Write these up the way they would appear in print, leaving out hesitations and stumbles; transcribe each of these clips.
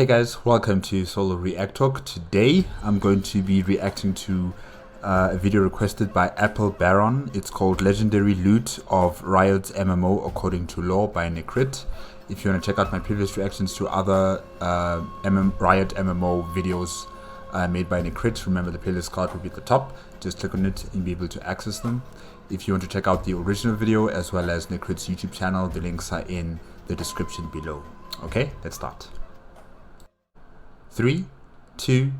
Hey guys, welcome to Solo ReacTalk. Today I'm going to be reacting to a video requested by Apple Baron. It's called Legendary Loot of Riot's MMO According to Law by Necrit. If you want to check out my previous reactions to other Riot MMO videos made by Necrit, remember the playlist card will be at the top. Just click on it and be able to access them. If you want to check out the original video as well as Necrit's YouTube channel, the links are in the description below. Okay, let's start. 3, 2,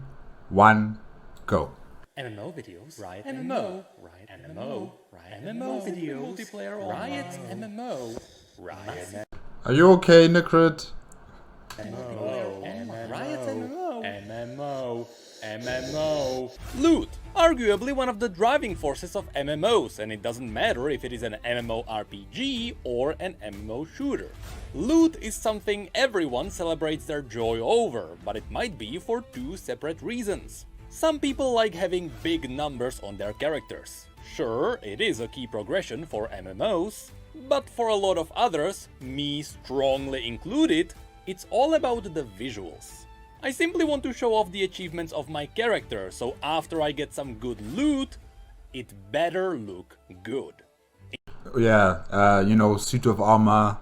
1, go. MMO videos, Riot MMO, Riot MMO, Riot MMO videos, multiplayer Riot MMO, Riot Are you okay, Necrit? MMO, Riot MMO, MMO. Loot, arguably one of the driving forces of MMOs, and it doesn't matter if it is an MMORPG or an MMO shooter. Loot is something everyone celebrates their joy over, but it might be for two separate reasons. Some people like having big numbers on their characters. Sure, it is a key progression for MMOs, but for a lot of others, me strongly included, it's all about the visuals. I simply want to show off the achievements of my character, so after I get some good loot, it better look good. Yeah, you know, suit of armor,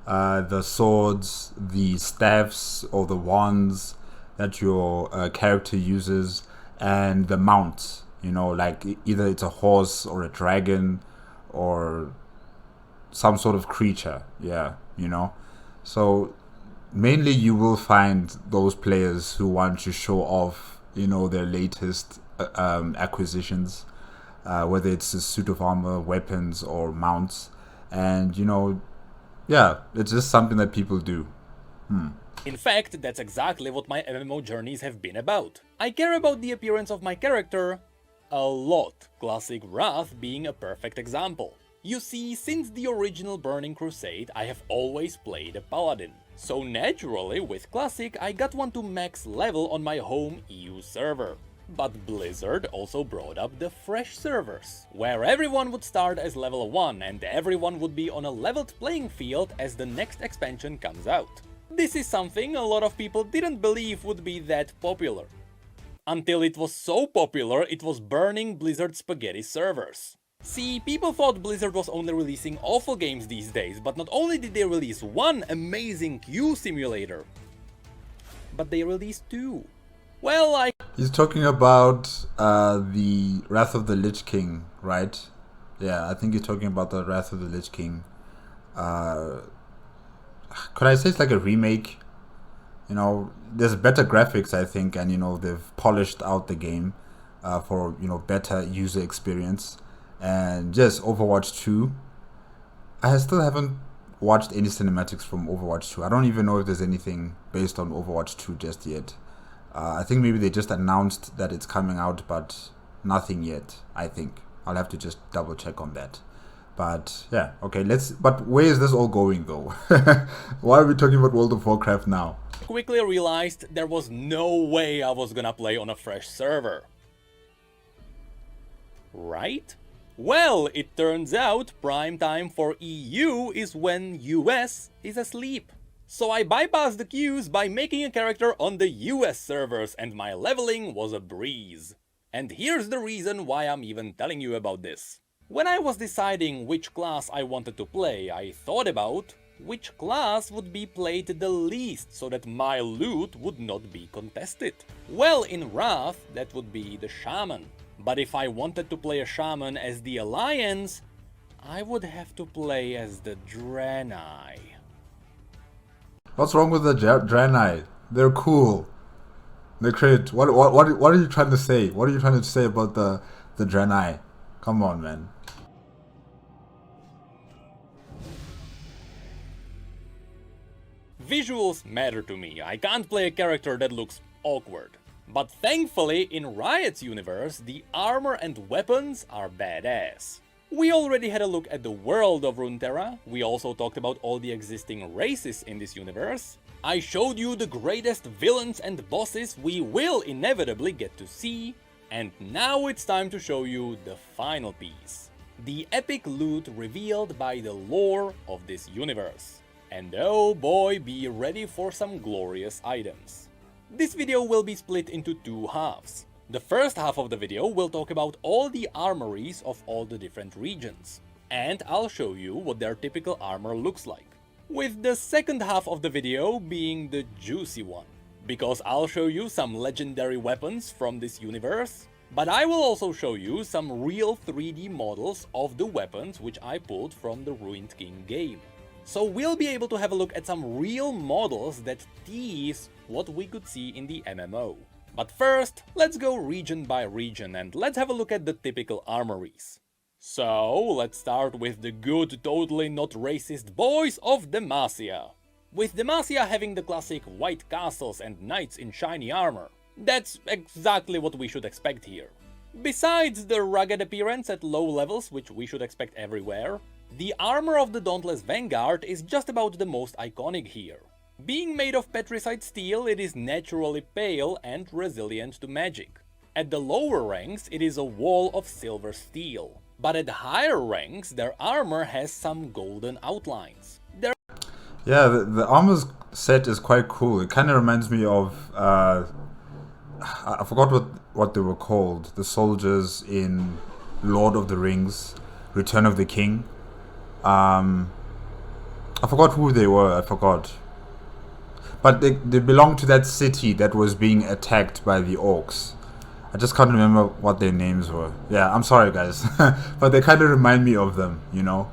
the swords, the staffs or the wands that your character uses, and the mount, you know, like either it's a horse or a dragon or some sort of creature, yeah, you know. So mainly you will find those players who want to show off, you know, their latest acquisitions, whether it's a suit of armor, weapons or mounts, and you know, yeah, it's just something that people do. In fact, that's exactly what my MMO journeys have been about. I care about the appearance of my character a lot, classic Wrath being a perfect example. You see, since the original Burning Crusade, I have always played a paladin. So naturally, with Classic, I got one to max level on my home EU server. But Blizzard also brought up the fresh servers, where everyone would start as level 1 and everyone would be on a leveled playing field as the next expansion comes out. This is something a lot of people didn't believe would be that popular. Until it was so popular, it was burning Blizzard spaghetti servers. See, people thought Blizzard was only releasing awful games these days, but not only did they release one amazing queue simulator, but they released two. Well, He's talking about the Wrath of the Lich King, right? Yeah, I think he's talking about the Wrath of the Lich King. Could I say it's like a remake? You know, there's better graphics, I think, and you know, they've polished out the game for, you know, better user experience. And just Overwatch 2, I still haven't watched any cinematics from Overwatch 2. I don't even know if there's anything based on Overwatch 2 just yet. I think maybe they just announced that it's coming out, but nothing yet, I think. I'll have to just double check on that. But yeah, okay, but where is this all going though? Why are we talking about World of Warcraft now? quickly realized there was no way I was gonna play on a fresh server. Right? Well, it turns out prime time for EU is when US is asleep. So I bypassed the queues by making a character on the US servers, and my leveling was a breeze. And here's the reason why I'm even telling you about this. When I was deciding which class I wanted to play, I thought about which class would be played the least so that my loot would not be contested. Well, in Wrath, that would be the Shaman. But if I wanted to play a Shaman as the Alliance, I would have to play as the Draenei. What's wrong with the Draenei? They're cool. They're great. What are you trying to say? What are you trying to say about the Draenei? Come on, man. Visuals matter to me. I can't play a character that looks awkward. But thankfully, in Riot's universe, the armor and weapons are badass. We already had a look at the world of Runeterra, we also talked about all the existing races in this universe, I showed you the greatest villains and bosses we will inevitably get to see, and now it's time to show you the final piece. The epic loot revealed by the lore of this universe. And oh boy, be ready for some glorious items. This video will be split into two halves. The first half of the video will talk about all the armories of all the different regions, and I'll show you what their typical armor looks like. With the second half of the video being the juicy one, because I'll show you some legendary weapons from this universe, but I will also show you some real 3D models of the weapons which I pulled from the Ruined King game. So we'll be able to have a look at some real models that tease what we could see in the MMO. But first, let's go region by region and let's have a look at the typical armories. So, let's start with the good, totally not racist boys of Demacia. With Demacia having the classic white castles and knights in shiny armor. That's exactly what we should expect here. Besides the rugged appearance at low levels, which we should expect everywhere, the armor of the Dauntless Vanguard is just about the most iconic here. Being made of petrified steel, it is naturally pale and resilient to magic. At the lower ranks, it is a wall of silver steel. But at higher ranks, their armor has some golden outlines. Yeah, the armor set is quite cool. It kind of reminds me of, I forgot what they were called. The soldiers in Lord of the Rings, Return of the King. I forgot who they were, I forgot. But they belong to that city that was being attacked by the orcs. I just can't remember what their names were. Yeah, I'm sorry guys. But they kind of remind me of them, you know,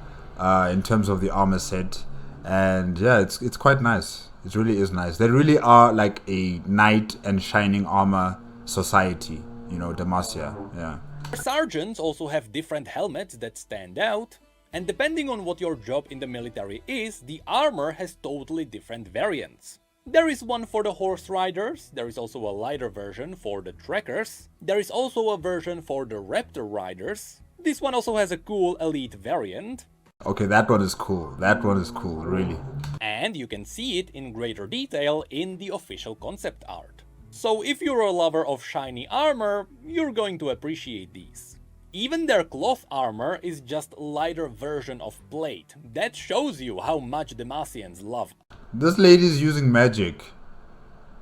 in terms of the armor set. And yeah, it's quite nice. It really is nice. They really are like a knight and shining armor society, you know, Demacia, yeah. Sergeants also have different helmets that stand out. And depending on what your job in the military is, the armor has totally different variants. There is one for the horse riders, there is also a lighter version for the trekkers, there is also a version for the raptor riders. This one also has a cool elite variant. Okay, that one is cool. That one is cool, really. And you can see it in greater detail in the official concept art. So if you're a lover of shiny armor, you're going to appreciate these. Even their cloth armor is just a lighter version of plate. That shows you how much Demacians love. This lady's using magic.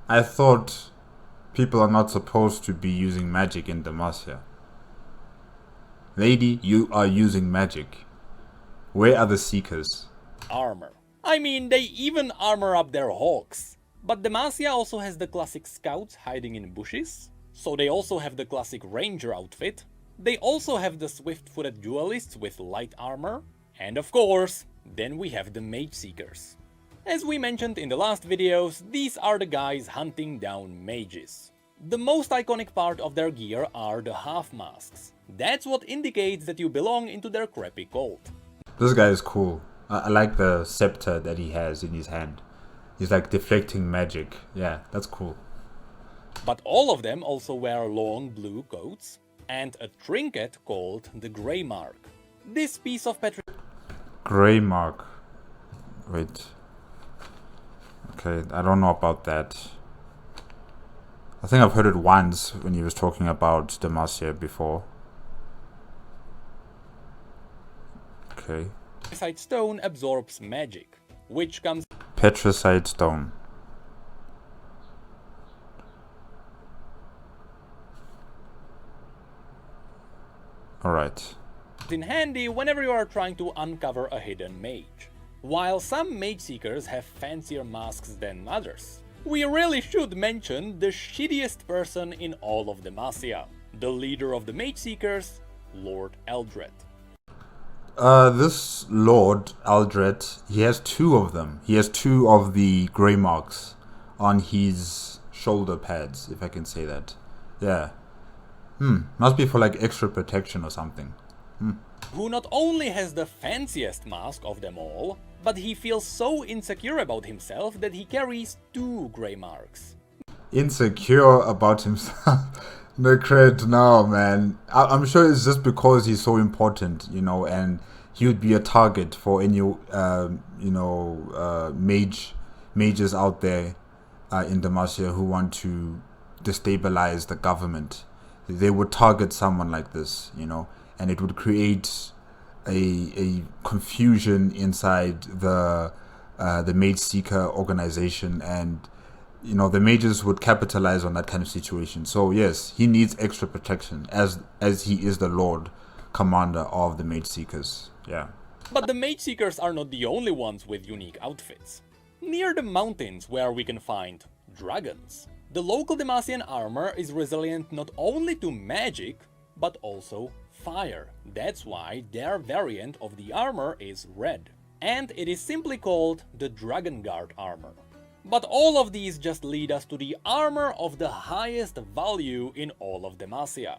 I thought people are not supposed to be using magic in Demacia. Lady, you are using magic. Where are the seekers? Armor. I mean, they even armor up their hawks. But Demacia also has the classic scouts hiding in bushes. So they also have the classic ranger outfit. They also have the swift-footed duelists with light armor. And of course, then we have the mage seekers. As we mentioned in the last videos, these are the guys hunting down mages. The most iconic part of their gear are the half masks. That's what indicates that you belong into their crappy cult. This guy is cool. I like the scepter that he has in his hand. He's like deflecting magic. Yeah, that's cool. But all of them also wear long blue coats and a trinket called the Grey Mark. This piece of Grey Mark. Wait. Okay, I don't know about that. I think I've heard it once when he was talking about Demacia before. Okay. Petricite stone absorbs magic, which comes... Petricite stone. Alright. in handy whenever you are trying to uncover a hidden mage. While some mage seekers have fancier masks than others, we really should mention the shittiest person in all of Demacia, the leader of the mage seekers, Lord Eldred. This Lord Eldred, he has two of them. He has two of the grey marks on his shoulder pads, if I can say that. Yeah. Must be for like extra protection or something. Who not only has the fanciest mask of them all, but he feels so insecure about himself that he carries two grey marks. Insecure about himself? Necrit, no man. I'm sure it's just because he's so important, you know, and he would be a target for any, mages out there in Demacia who want to destabilize the government. They would target someone like this, you know, and it would create a confusion inside the the Mage Seeker organization, and the mages would capitalize on that kind of situation. So yes, he needs extra protection as he is the Lord Commander of the Mage Seekers. Yeah. But the Mage Seekers are not the only ones with unique outfits. Near the mountains where we can find dragons, the local Demacian armor is resilient not only to magic, but also fire. That's why their variant of the armor is red. And it is simply called the Dragon Guard armor. But all of these just lead us to the armor of the highest value in all of Demacia.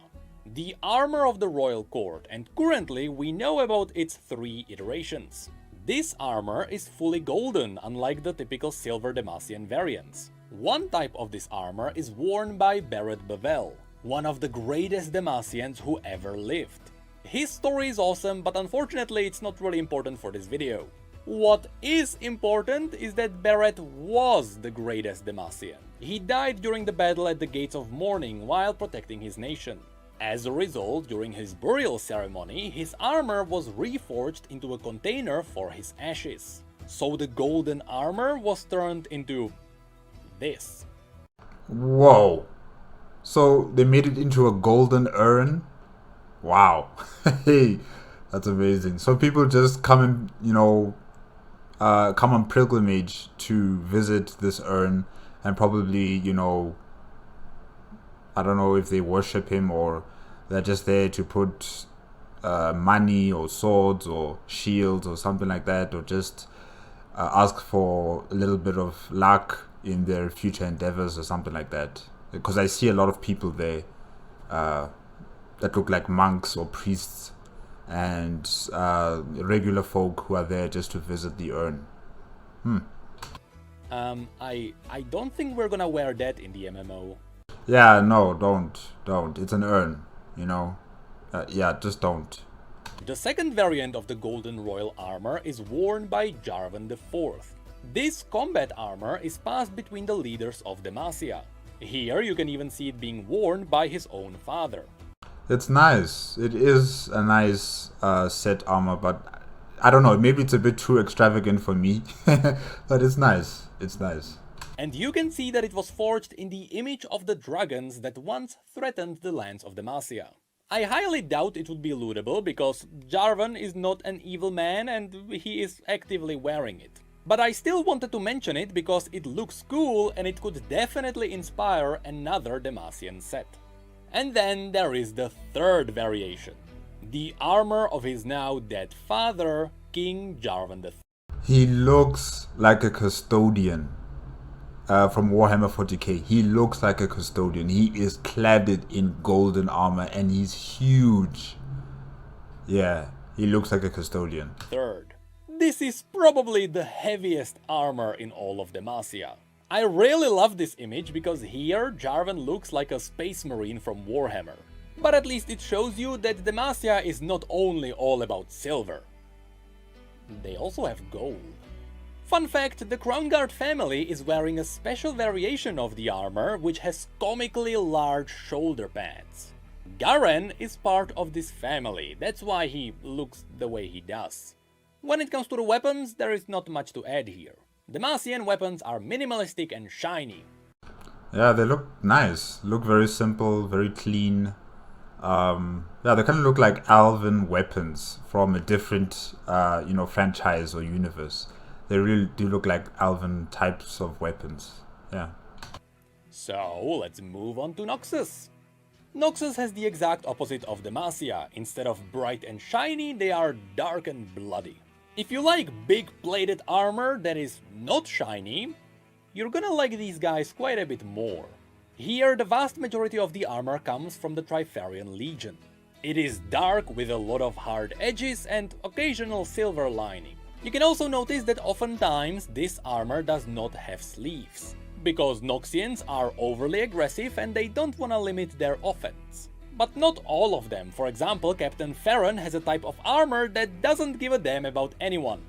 The armor of the Royal Court, and currently we know about its 3 iterations. This armor is fully golden, unlike the typical silver Demacian variants. One type of this armor is worn by Barret Bevel, one of the greatest Demacians who ever lived. His story is awesome, but unfortunately it's not really important for this video. What is important is that Barret was the greatest Demacian. He died during the battle at the Gates of Mourning while protecting his nation. As a result, during his burial ceremony, his armor was reforged into a container for his ashes. So the golden armor was turned into this. Whoa. So they made it into a golden urn? Wow. Hey, that's amazing. So people just come and, come on pilgrimage to visit this urn and probably, I don't know if they worship him or they're just there to put money or swords or shields or something like that, or just ask for a little bit of luck in their future endeavors or something like that. Because I see a lot of people there that look like monks or priests and regular folk who are there just to visit the urn. I don't think we're gonna wear that in the MMO. Yeah, no, don't. It's an urn, yeah, just don't. The second variant of the Golden Royal armor is worn by Jarvan IV. This combat armor is passed between the leaders of Demacia. Here you can even see it being worn by his own father. It's nice. It is a nice set armor, but I don't know, maybe it's a bit too extravagant for me. But it's nice. It's nice. And you can see that it was forged in the image of the dragons that once threatened the lands of Demacia. I highly doubt it would be lootable because Jarvan is not an evil man and he is actively wearing it. But I still wanted to mention it because it looks cool and it could definitely inspire another Demacian set. And then there is the third variation, the armor of his now dead father, King Jarvan III. He looks like a custodian from Warhammer 40k. He looks like a custodian. He is cladded in golden armor and he's huge. Yeah, he looks like a custodian. Third. This is probably the heaviest armor in all of Demacia. I really love this image because here Jarvan looks like a space marine from Warhammer. But at least it shows you that Demacia is not only all about silver. They also have gold. Fun fact, the Crown Guard family is wearing a special variation of the armor which has comically large shoulder pads. Garen is part of this family, that's why he looks the way he does. When it comes to the weapons, there is not much to add here. Demacian weapons are minimalistic and shiny. Yeah, they look nice. Look very simple, very clean. Yeah, they kind of look like elven weapons from a different, franchise or universe. They really do look like elven types of weapons. Yeah. So, let's move on to Noxus. Noxus has the exact opposite of Demacia. Instead of bright and shiny, they are dark and bloody. If you like big plated armor that is not shiny, you're gonna like these guys quite a bit more. Here, the vast majority of the armor comes from the Trifarian Legion. It is dark with a lot of hard edges and occasional silver lining. You can also notice that oftentimes this armor does not have sleeves, because Noxians are overly aggressive and they don't wanna limit their offense. But not all of them. For example, Captain Farron has a type of armor that doesn't give a damn about anyone.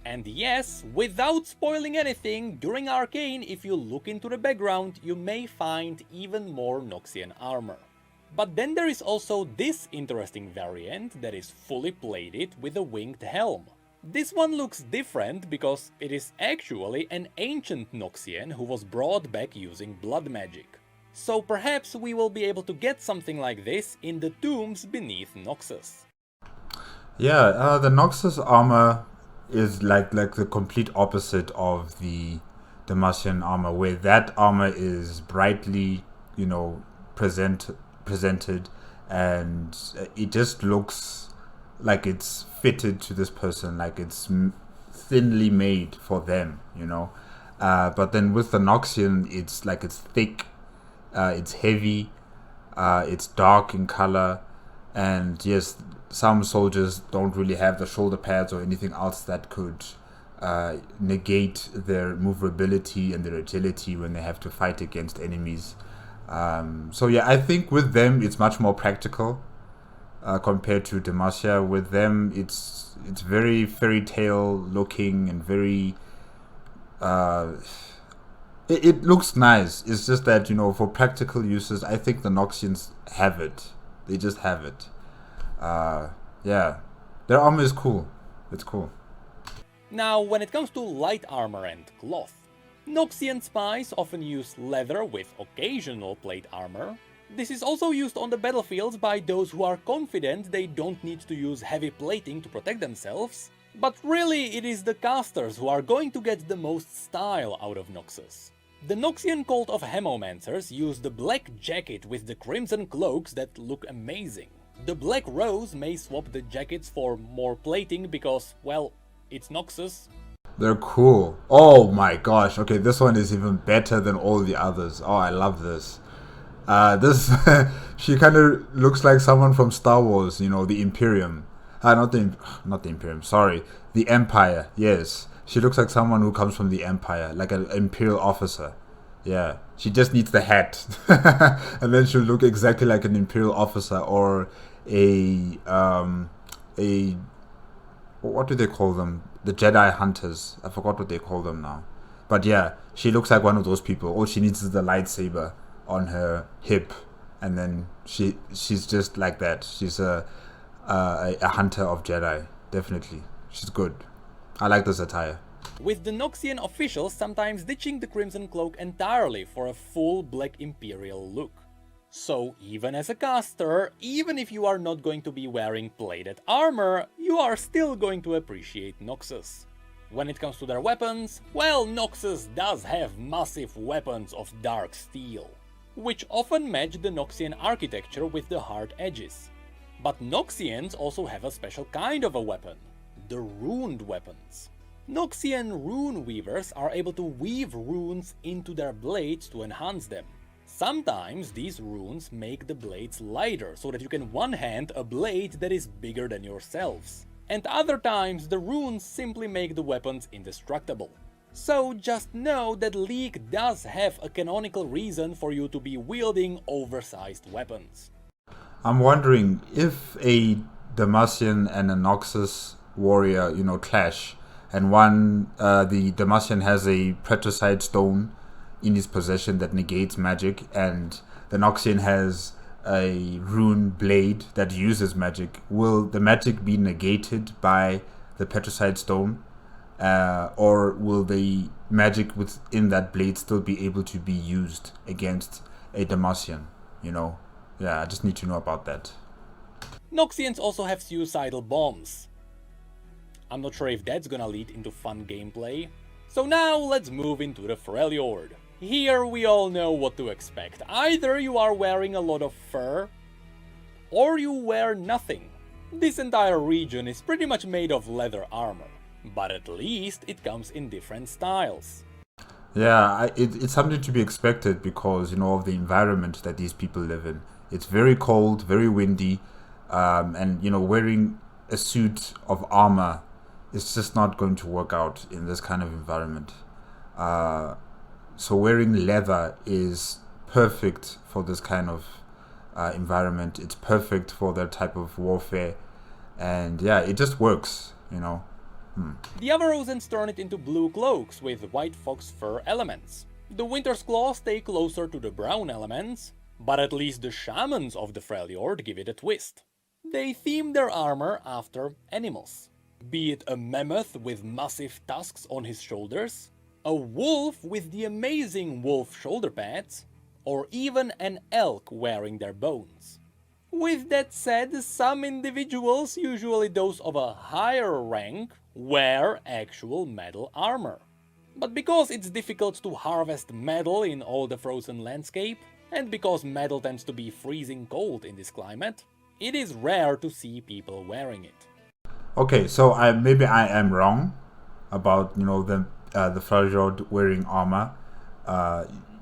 And yes, without spoiling anything, during Arcane, if you look into the background, you may find even more Noxian armor. But then there is also this interesting variant that is fully plated with a winged helm. This one looks different because it is actually an ancient Noxian who was brought back using blood magic. So perhaps we will be able to get something like this in the tombs beneath Noxus. Yeah, the Noxus armor is like the complete opposite of the Demacian armor, where that armor is brightly, presented, and it just looks like it's fitted to this person, like it's thinly made for them. But then with the Noxian, it's like it's thick, it's heavy, it's dark in color, and yes, some soldiers don't really have the shoulder pads or anything else that could negate their maneuverability and their agility when they have to fight against enemies. So yeah, I think with them it's much more practical compared to Demacia. With them, it's very fairy tale looking and very. It looks nice. It's just that for practical uses, I think the Noxians have it. They just have it. Yeah, their armor is cool. It's cool. Now, when it comes to light armor and cloth, Noxian spies often use leather with occasional plate armor. This is also used on the battlefields by those who are confident they don't need to use heavy plating to protect themselves. But really, it is the casters who are going to get the most style out of Noxus. The Noxian cult of Hemomancers use the black jacket with the crimson cloaks that look amazing. The Black Rose may swap the jackets for more plating because, well, it's Noxus. They're cool. Oh my gosh. Okay, this one is even better than all the others. Oh, I love this. This she kind of looks like someone from Star Wars. The Imperium. Not the Imperium. Sorry, the Empire. Yes, she looks like someone who comes from the Empire, like an Imperial officer. Yeah, she just needs the hat, and then she'll look exactly like an Imperial officer or a what do they call them? The Jedi hunters. I forgot what they call them now. But yeah, she looks like one of those people. All she needs is the lightsaber on her hip, and then she's just like that. She's a hunter of Jedi. Definitely, she's good. I like this attire. With the Noxian officials sometimes ditching the Crimson Cloak entirely for a full Black Imperial look. So even as a caster, even if you are not going to be wearing plated armor, you are still going to appreciate Noxus. When it comes to their weapons, well, Noxus does have massive weapons of dark steel, which often match the Noxian architecture with the hard edges. But Noxians also have a special kind of a weapon, the runed weapons. Noxian rune weavers are able to weave runes into their blades to enhance them. Sometimes these runes make the blades lighter so that you can one-hand a blade that is bigger than yourselves. And other times the runes simply make the weapons indestructible. So just know that League does have a canonical reason for you to be wielding oversized weapons. I'm wondering if a Demacian and a Noxus warrior, clash, and the Demacian has a Patricide stone in his possession that negates magic, and the Noxian has a rune blade that uses magic. Will the magic be negated by the Patricide stone, or will the magic within that blade still be able to be used against a Demacian? Yeah, I just need to know about that. Noxians also have suicidal bombs. I'm not sure if that's gonna lead into fun gameplay. So now let's move into the Freljord. Here we all know what to expect. Either you are wearing a lot of fur, or you wear nothing. This entire region is pretty much made of leather armor, but at least it comes in different styles. Yeah, it's something to be expected because, of the environment that these people live in. It's very cold, very windy, and, wearing a suit of armor is just not going to work out in this kind of environment. So wearing leather is perfect for this kind of environment. It's perfect for that type of warfare. And yeah, it just works, The Avarosans turn it into blue cloaks with white fox fur elements. The Winter's Claws stay closer to the brown elements, but at least the shamans of the Freljord give it a twist. They theme their armor after animals. Be it a mammoth with massive tusks on his shoulders, a wolf with the amazing wolf shoulder pads, or even an elk wearing their bones. With that said, some individuals, usually those of a higher rank, wear actual metal armor. But because it's difficult to harvest metal in all the frozen landscape, and because metal tends to be freezing cold in this climate, it is rare to see people wearing it. Okay, so maybe I am wrong about the Freljord wearing armor.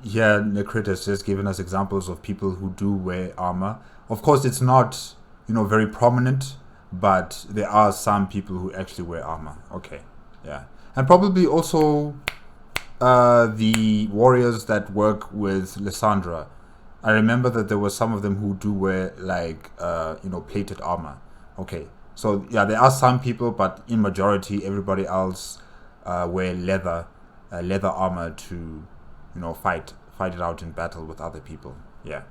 Here, Necrit has just given us examples of people who do wear armor. Of course, it's not very prominent, but there are some people who actually wear armor. Okay, yeah, and probably also the warriors that work with Lysandra. I remember that there were some of them who do wear plated armor. Okay, so yeah, there are some people, but in majority, everybody else wear leather armor to fight it out in battle with other people. Yeah.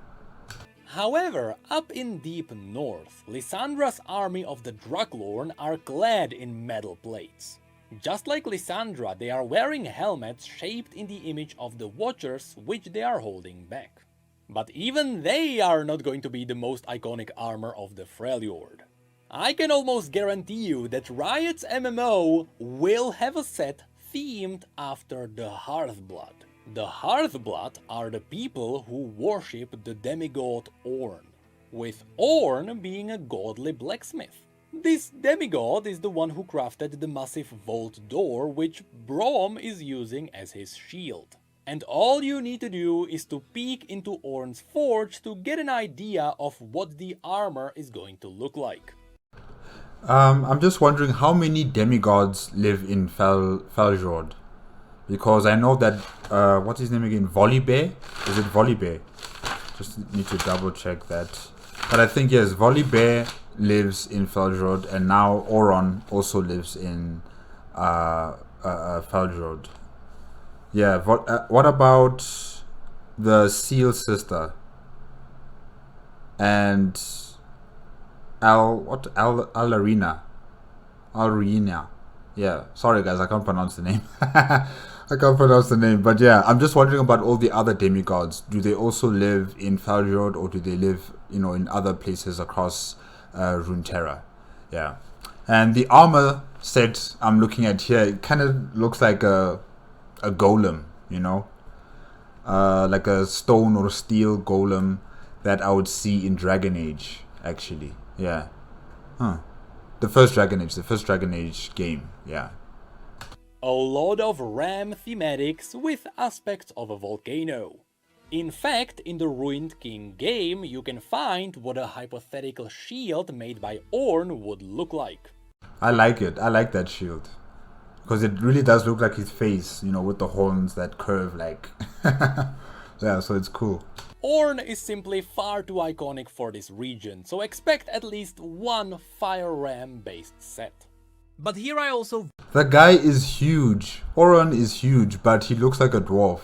However, up in deep north, Lysandra's army of the Draklorn are clad in metal plates. Just like Lysandra, they are wearing helmets shaped in the image of the Watchers, which they are holding back. But even they are not going to be the most iconic armor of the Freljord. I can almost guarantee you that Riot's MMO will have a set themed after the Hearthblood. The Hearthblood are the people who worship the demigod Ornn, with Ornn being a godly blacksmith. This demigod is the one who crafted the massive vault door which Braum is using as his shield. And all you need to do is to peek into Ornn's forge to get an idea of what the armor is going to look like. I'm just wondering how many demigods live in Freljord, because I know that what's his name again? Volibear? Is it Volibear? Just need to double check that. But I think yes, Volibear lives in Freljord, and now Ornn also lives in Freljord. Yeah. What about the Seal Sister and Alrina? Yeah. Sorry guys, I can't pronounce the name. But yeah, I'm just wondering about all the other demigods. Do they also live in Freljord, or do they live, in other places across Runeterra? Yeah. And the armor set I'm looking at here, it kind of looks like a golem, like a stone or steel golem that I would see in Dragon Age, actually. Yeah. The first Dragon Age game. Yeah. A lot of ram thematics with aspects of a volcano. In fact, in the Ruined King game, you can find what a hypothetical shield made by Ornn would look like. I like it. I like that shield. Because it really does look like his face, with the horns that curve like... Yeah, so it's cool. Ornn is simply far too iconic for this region, so expect at least one Fire Ram based set. But here I also... The guy is huge. Ornn is huge, but he looks like a dwarf.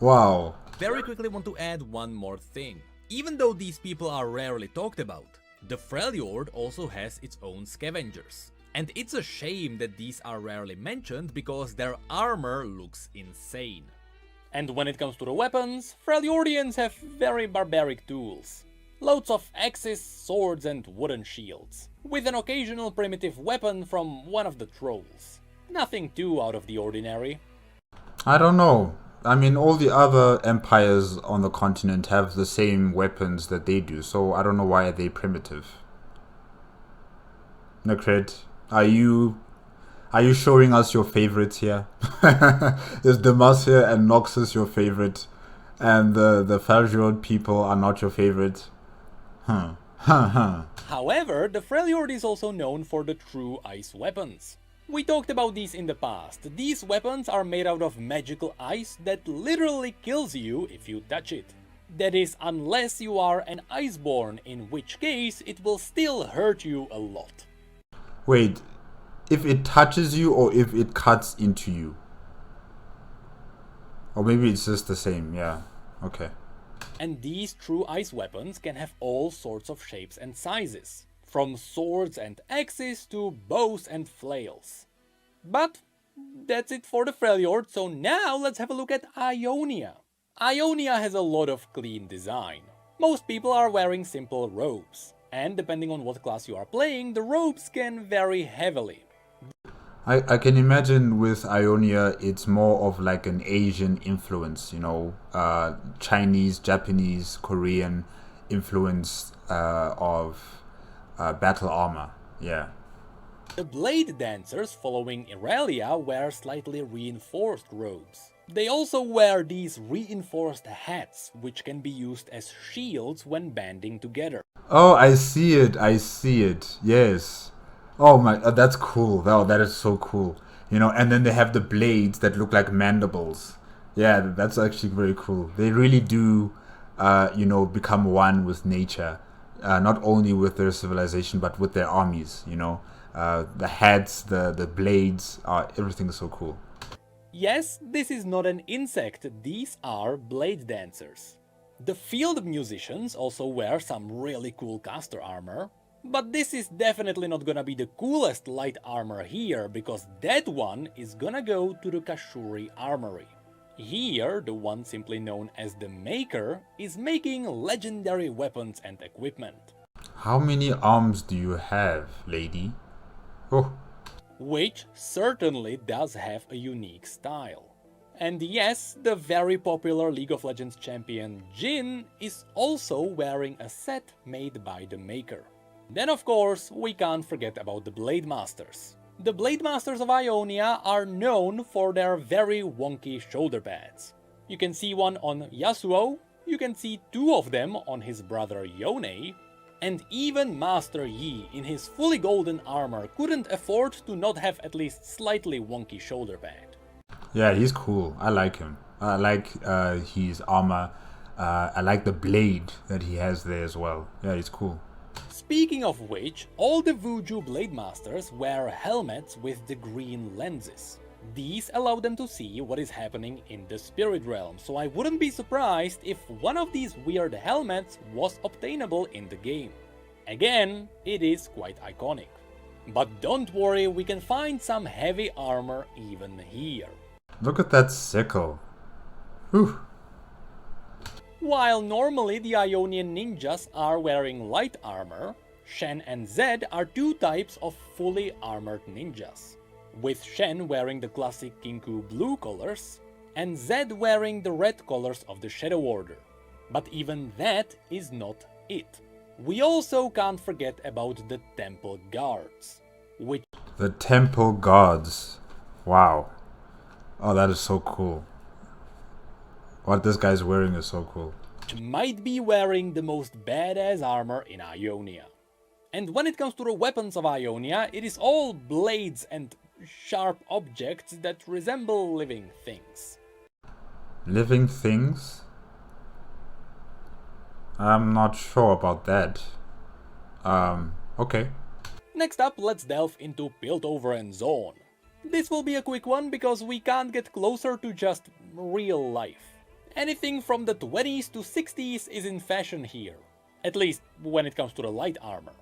Wow. Very quickly want to add one more thing. Even though these people are rarely talked about, the Freljord also has its own scavengers. And it's a shame that these are rarely mentioned because their armor looks insane. And when it comes to the weapons, Freljordians have very barbaric tools. Loads of axes, swords and wooden shields, with an occasional primitive weapon from one of the trolls. Nothing too out of the ordinary. I don't know. I mean, all the other empires on the continent have the same weapons that they do, so I don't know why they're primitive. Necrit, are you showing us your favorites here? Is Demacia and Noxus your favorite, and the Freljord people are not your favorite? However, the Freljord is also known for the true ice weapons. We talked about these in the past. These weapons are made out of magical ice that literally kills you if you touch it. That is, unless you are an Iceborn, in which case it will still hurt you a lot. Wait, if it touches you or if it cuts into you? Or maybe it's just the same, yeah. Okay. And these true ice weapons can have all sorts of shapes and sizes. from swords and axes to bows and flails. But that's it for the Freljord, so now let's have a look at Ionia. Ionia has a lot of clean design. Most people are wearing simple robes, and depending on what class you are playing, the robes can vary heavily. I can imagine with Ionia, it's more of like an Asian influence, you know, Chinese, Japanese, Korean influence of battle armor. Yeah. The blade dancers following Irelia wear slightly reinforced robes. They also wear these reinforced hats, which can be used as shields when banding together. Oh, I see it. I see it. Yes. Oh my, that's cool. Oh, that is so cool. You know, and then they have the blades that look like mandibles. Yeah, that's actually very cool. They really do, you know, become one with nature, not only with their civilization but with their armies. You know, the hats, the blades, everything is so cool. Yes, this is not an insect, these are blade dancers. The field musicians also wear some really cool caster armor, but this is definitely not gonna be the coolest light armor here, because that one is gonna go to the Kashuri armory. Here, the one simply known as the Maker is making legendary weapons and equipment. How many arms do you have, lady? Oh. Which certainly does have a unique style. And yes, the very popular League of Legends champion Jhin is also wearing a set made by the Maker. Then of course, we can't forget about the Blade Masters. The Blade Masters of Ionia are known for their very wonky shoulder pads. You can see one on Yasuo, you can see two of them on his brother Yone, and even Master Yi in his fully golden armor couldn't afford to not have at least slightly wonky shoulder pad. Yeah, he's cool. I like him. I like his armor. I like the blade that he has there as well. Yeah, he's cool. Speaking of which, all the Vuju Blade Masters wear helmets with the green lenses. These allow them to see what is happening in the spirit realm, so I wouldn't be surprised if one of these weird helmets was obtainable in the game. Again, it is quite iconic. But don't worry, we can find some heavy armor even here. Look at that sickle. Whew. While normally the Ionian ninjas are wearing light armor, Shen and Zed are two types of fully armored ninjas, with Shen wearing the classic Kinku blue colors, and Zed wearing the red colors of the Shadow Order. But even that is not it. We also can't forget about the Temple Guards, which... The Temple Guards. Wow. Oh, that is so cool. What this guy's wearing is so cool. might be wearing the most badass armor in Ionia. And when it comes to the weapons of Ionia, it is all blades and sharp objects that resemble living things. Living things? I'm not sure about that. Okay. Next up, let's delve into Piltover and Zaun. This will be a quick one because we can't get closer to just real life. Anything from the 20s to 60s is in fashion here, at least when it comes to the light armor.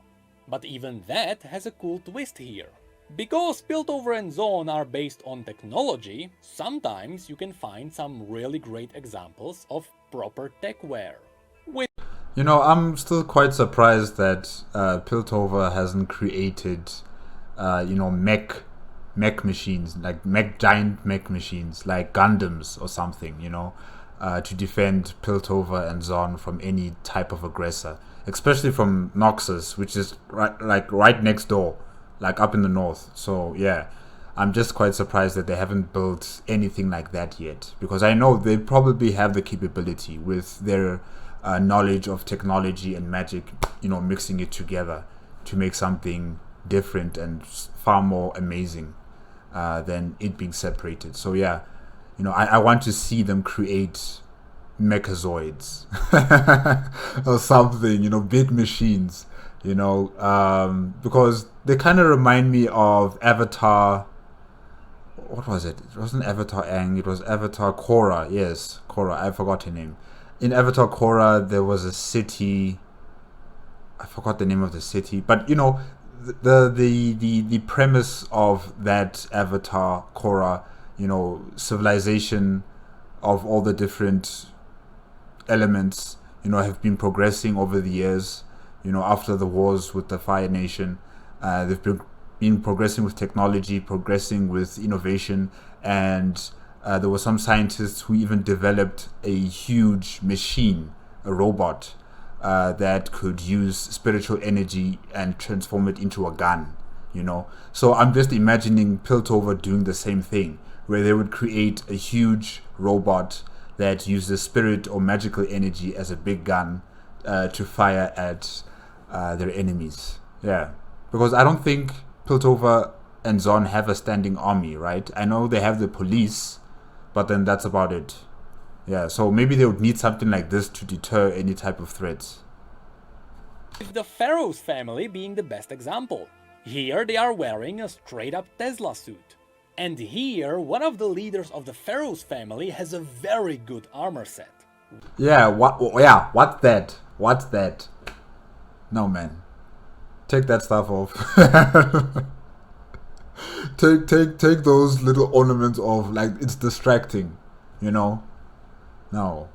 But even that has a cool twist here. Because Piltover and Zaun are based on technology, sometimes you can find some really great examples of proper tech wear. You know, I'm still quite surprised that Piltover hasn't created, mech machines, like giant mech machines, like Gundams or something, to defend Piltover and Zaun from any type of aggressor, especially from Noxus, which is right next door, like up in the north. So yeah, I'm just quite surprised that they haven't built anything like that yet, because I know they probably have the capability with their knowledge of technology and magic, mixing it together to make something different and far more amazing than it being separated. So yeah, I want to see them create mechazoids or something, big machines, because they kind of remind me of Avatar. What was it? It wasn't Avatar Aang, it was Avatar Korra. Yes, Korra, I forgot her name. In Avatar Korra, there was a city. I forgot the name of the city, but you know, the premise of that Avatar Korra, you know, civilization of all the different elements, you know, have been progressing over the years. You know, after the wars with the Fire Nation, they've been progressing with technology, progressing with innovation, and there were some scientists who even developed a huge machine, a robot, that could use spiritual energy and transform it into a gun, you know. So I'm just imagining Piltover doing the same thing, where they would create a huge robot that uses spirit or magical energy as a big gun to fire at their enemies. Yeah, because I don't think Piltover and Zaun have a standing army, right? I know they have the police, but then that's about it. Yeah, so maybe they would need something like this to deter any type of threats. With the Pharaoh's family being the best example. Here they are wearing a straight up Tesla suit. And here, one of the leaders of the Pharaoh's family has a very good armor set. Yeah, what's that? What's that? No, man. Take that stuff off. take those little ornaments off. Like, it's distracting, you know? No.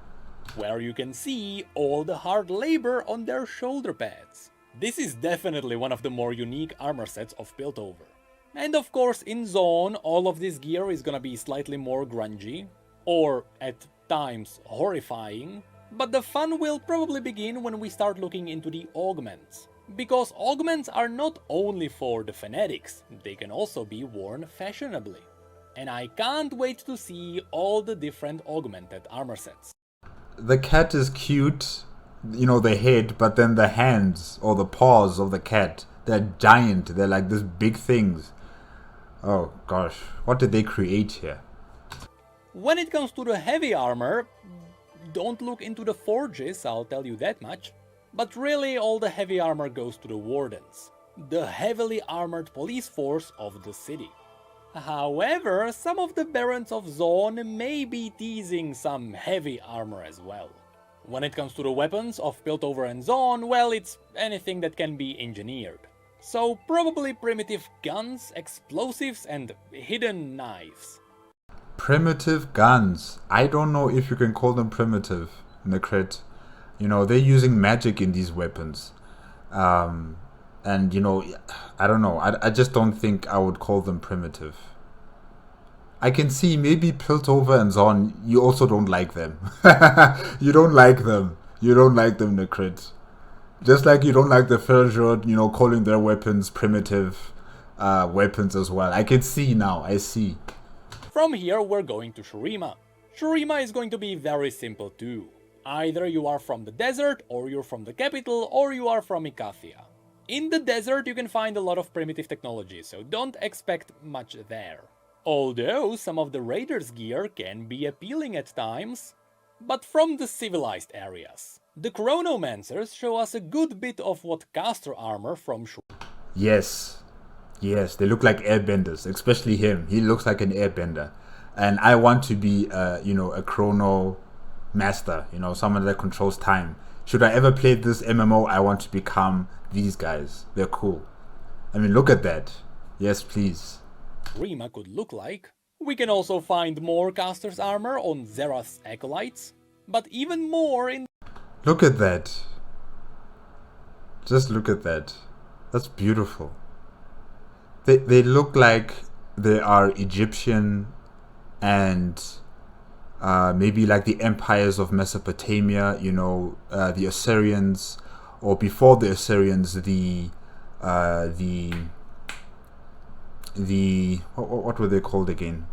Where you can see all the hard labor on their shoulder pads. This is definitely one of the more unique armor sets of Piltover. And of course, in Zaun, all of this gear is gonna be slightly more grungy, or at times horrifying, but the fun will probably begin when we start looking into the augments. Because augments are not only for the fanatics, they can also be worn fashionably. And I can't wait to see all the different augmented armor sets. The cat is cute, you know, the head, but then the hands or the paws of the cat, they're giant. They're like these big things. Oh gosh, what did they create here? When it comes to the heavy armor, don't look into the forges, I'll tell you that much. But really, all the heavy armor goes to the wardens, the heavily armored police force of the city. However, some of the barons of Zaun may be teasing some heavy armor as well. When it comes to the weapons of Piltover and Zaun, well, it's anything that can be engineered. So probably primitive guns, explosives, and hidden knives. Primitive guns. I don't know if you can call them primitive, Necrit. You know, they're using magic in these weapons. And, you know, I don't know. I just don't think I would call them primitive. I can see maybe Piltover and Zaun, you also don't like them. You don't like them. You don't like them, Necrit. Just like you don't like the Freljord, you know, calling their weapons primitive weapons as well. I can see now. I see. From here, we're going to Shurima. Shurima is going to be very simple too. Either you are from the desert, or you're from the capital, or you are from Icathia. In the desert, you can find a lot of primitive technology, so don't expect much there. Although some of the raiders' gear can be appealing at times, but from the civilized areas. The Chronomancers show us a good bit of what caster armor from Shurima. Yes. Yes, they look like airbenders, especially him. He looks like an airbender. And I want to be, you know, a chrono master, you know, someone that controls time. Should I ever play this MMO, I want to become these guys. They're cool. I mean, look at that. Yes, please. Shurima could look like. We can also find more caster's armor on Xerath's acolytes, but even more in... Look at that. Just look at that. That's beautiful. They look like they are Egyptian and maybe like the empires of Mesopotamia, you know, the Assyrians, or before the Assyrians, what were they called again?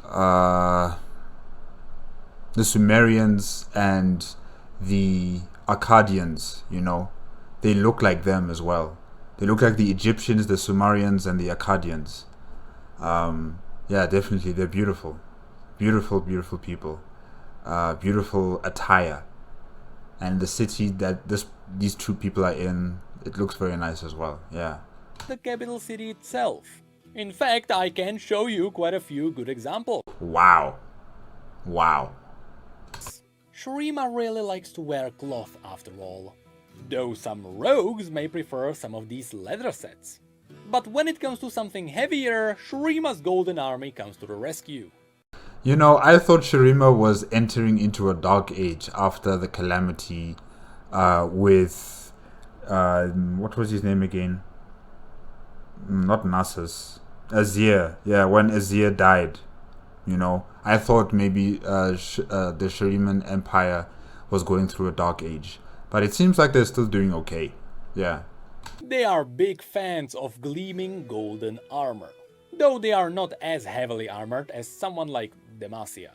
The Sumerians and the Akkadians, you know, they look like them as well. They look like the Egyptians, the Sumerians, and the Akkadians. Yeah, definitely, they're beautiful. Beautiful, beautiful people. Beautiful attire. And the city that these two people are in, it looks very nice as well, yeah. The capital city itself. In fact, I can show you quite a few good examples. Wow. Wow. Shurima really likes to wear cloth after all. though some rogues may prefer some of these leather sets. But when it comes to something heavier, Shurima's golden army comes to the rescue. You know, I thought Shurima was entering into a dark age after the calamity with what was his name again? Not Noxus. Azir. Yeah, when Azir died. You know, I thought maybe the Shurima Empire was going through a dark age. But it seems like they're still doing okay. Yeah. They are big fans of gleaming golden armor, though they are not as heavily armored as someone like Demacia.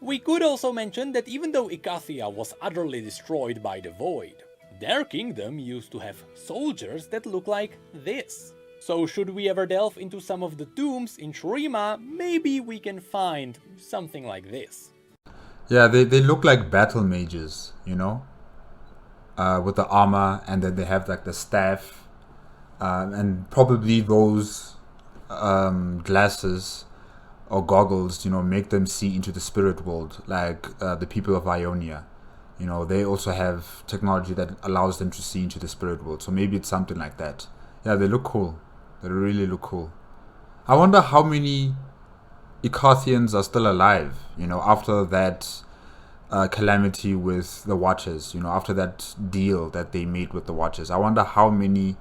We could also mention that even though Icathia was utterly destroyed by the Void, their kingdom used to have soldiers that look like this. So should we ever delve into some of the tombs in Shurima, maybe we can find something like this. Yeah, they look like battle mages, you know? With the armor, and then they have like the staff, and probably those glasses or goggles, you know, make them see into the spirit world, like the people of Ionia. You know, they also have technology that allows them to see into the spirit world. So maybe it's something like that. Yeah, they look cool. They really look cool. I wonder how many Icathians are still alive, you know, after that calamity with the Watchers, you know, after that deal that they made with the Watchers. I wonder how many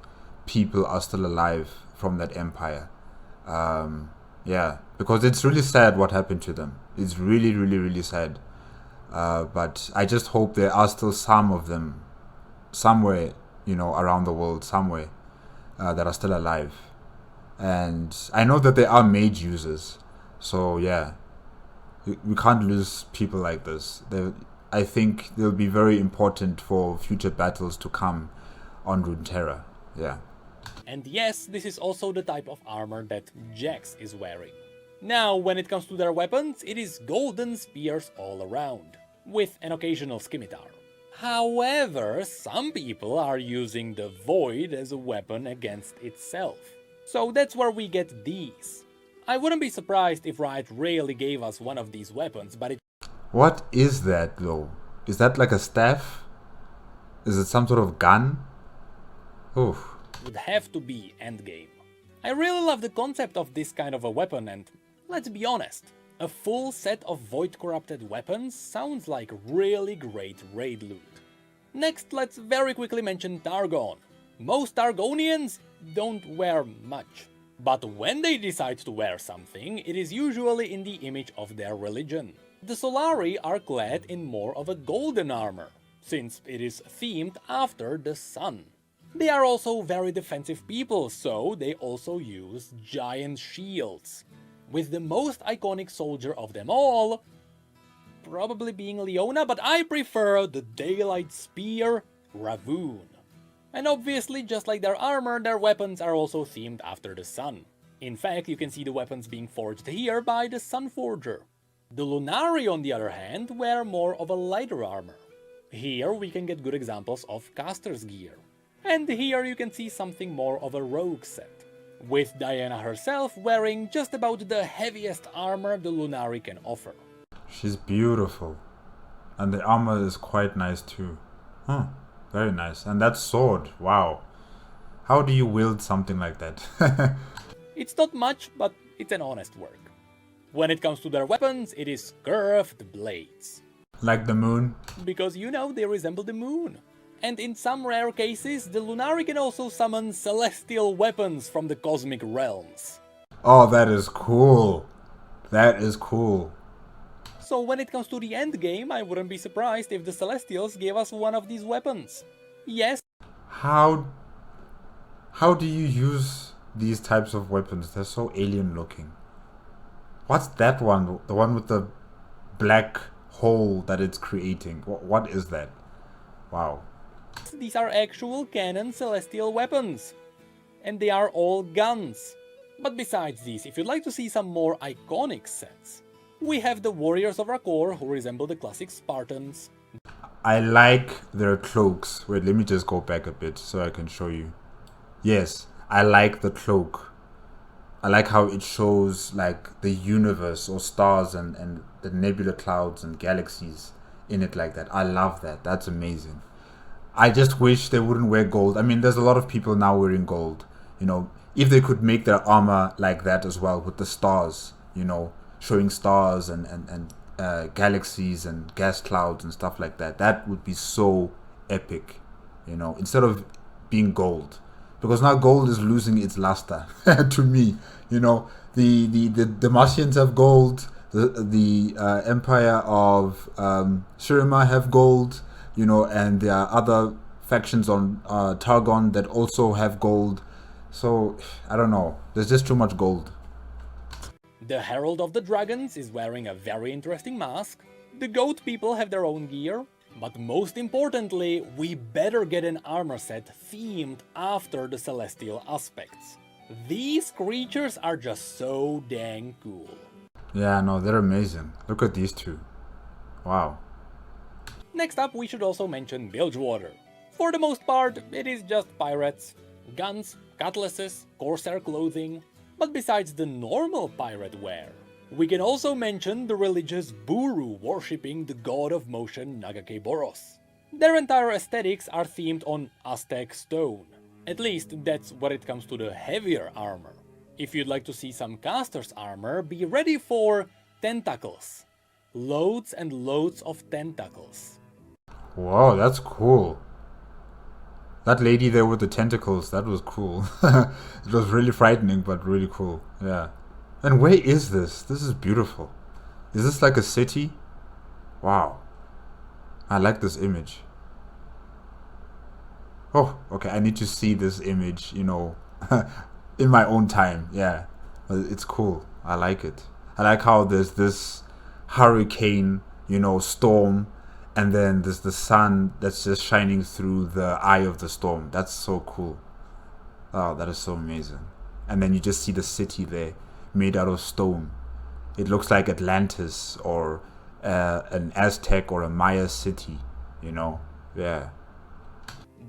people are still alive from that empire. Yeah, because it's really sad what happened to them. It's really, really, really sad. But I just hope there are still some of them somewhere, you know, around the world, somewhere, that are still alive. And I know that there are mage users. So, yeah, we can't lose people like this. I think they'll be very important for future battles to come on Runeterra. Yeah. And yes, this is also the type of armor that Jax is wearing. Now, when it comes to their weapons, it is golden spears all around, with an occasional scimitar. However, some people are using the Void as a weapon against itself. So that's where we get these. I wouldn't be surprised if Riot really gave us one of these weapons, but it... What is that though? Is that like a staff? Is it some sort of gun? Oof. would have to be endgame. I really love the concept of this kind of a weapon, and let's be honest, a full set of void corrupted weapons sounds like really great raid loot. Next, let's very quickly mention Targon. Most Targonians don't wear much, but when they decide to wear something, it is usually in the image of their religion. The Solari are clad in more of a golden armor, since it is themed after the sun. They are also very defensive people, so they also use giant shields, with the most iconic soldier of them all probably being Leona, but I prefer the Daylight Spear, Ravoon. And obviously, just like their armor, their weapons are also themed after the sun. In fact, you can see the weapons being forged here by the Sun Forger. The Lunari, on the other hand, wear more of a lighter armor. Here we can get good examples of caster's gear. And here you can see something more of a rogue set, with Diana herself wearing just about the heaviest armor the Lunari can offer. She's beautiful. And the armor is quite nice too. Huh, very nice. And that sword, wow. How do you wield something like that? It's not much, but it's an honest work. When it comes to their weapons, it is curved blades. Like the moon? Because you know, they resemble the moon. And in some rare cases, the Lunari can also summon celestial weapons from the cosmic realms. Oh, that is cool. That is cool. So when it comes to the endgame, I wouldn't be surprised if the Celestials gave us one of these weapons. Yes. How do you use these types of weapons? They're so alien looking. What's that one? The one with the black hole that it's creating. What is that? Wow. These are actual canon celestial weapons. And they are all guns. But besides these, if you'd like to see some more iconic sets, we have the Warriors of Rakor, who resemble the classic Spartans. I like their cloaks. Wait, let me just go back a bit so I can show you. Yes, I like the cloak. I like how it shows like the universe or stars and the nebula clouds and galaxies in it like that. I love that. That's amazing. I just wish they wouldn't wear gold. I mean, there's a lot of people now wearing gold. You know, if they could make their armor like that as well, with the stars, you know, showing stars and galaxies and gas clouds and stuff like that, that would be so epic. You know, instead of being gold, because now gold is losing its luster to me. You know, the Demacians have gold. The Empire of Shurima have gold, you know, and there are other factions on Targon that also have gold. So, I don't know. There's just too much gold. The Herald of the Dragons is wearing a very interesting mask. The Goat people have their own gear. But most importantly, we better get an armor set themed after the celestial aspects. These creatures are just so dang cool. Yeah, no, they're amazing. Look at these two. Wow. Next up, we should also mention Bilgwater. For the most part, it is just pirates. Guns, cutlasses, corsair clothing. But besides the normal pirate wear, we can also mention the religious Buru worshipping the god of motion Nagakeboros. Their entire aesthetics are themed on Aztec stone. At least that's when it comes to the heavier armor. If you'd like to see some caster's armor, be ready for tentacles. Loads and loads of tentacles. Whoa, that's cool. That lady there with the tentacles, that was cool. It was really frightening, but really cool. Yeah. And where is this? This is beautiful. Is this like a city? Wow. I like this image. Oh, okay. I need to see this image, you know, in my own time. Yeah. But it's cool. I like it. I like how there's this hurricane, you know, storm, and then there's the sun that's just shining through the eye of the storm. That's so cool. Oh, that is so amazing. And then you just see the city there, made out of stone. It looks like Atlantis or an Aztec or a Maya city, you know? Yeah.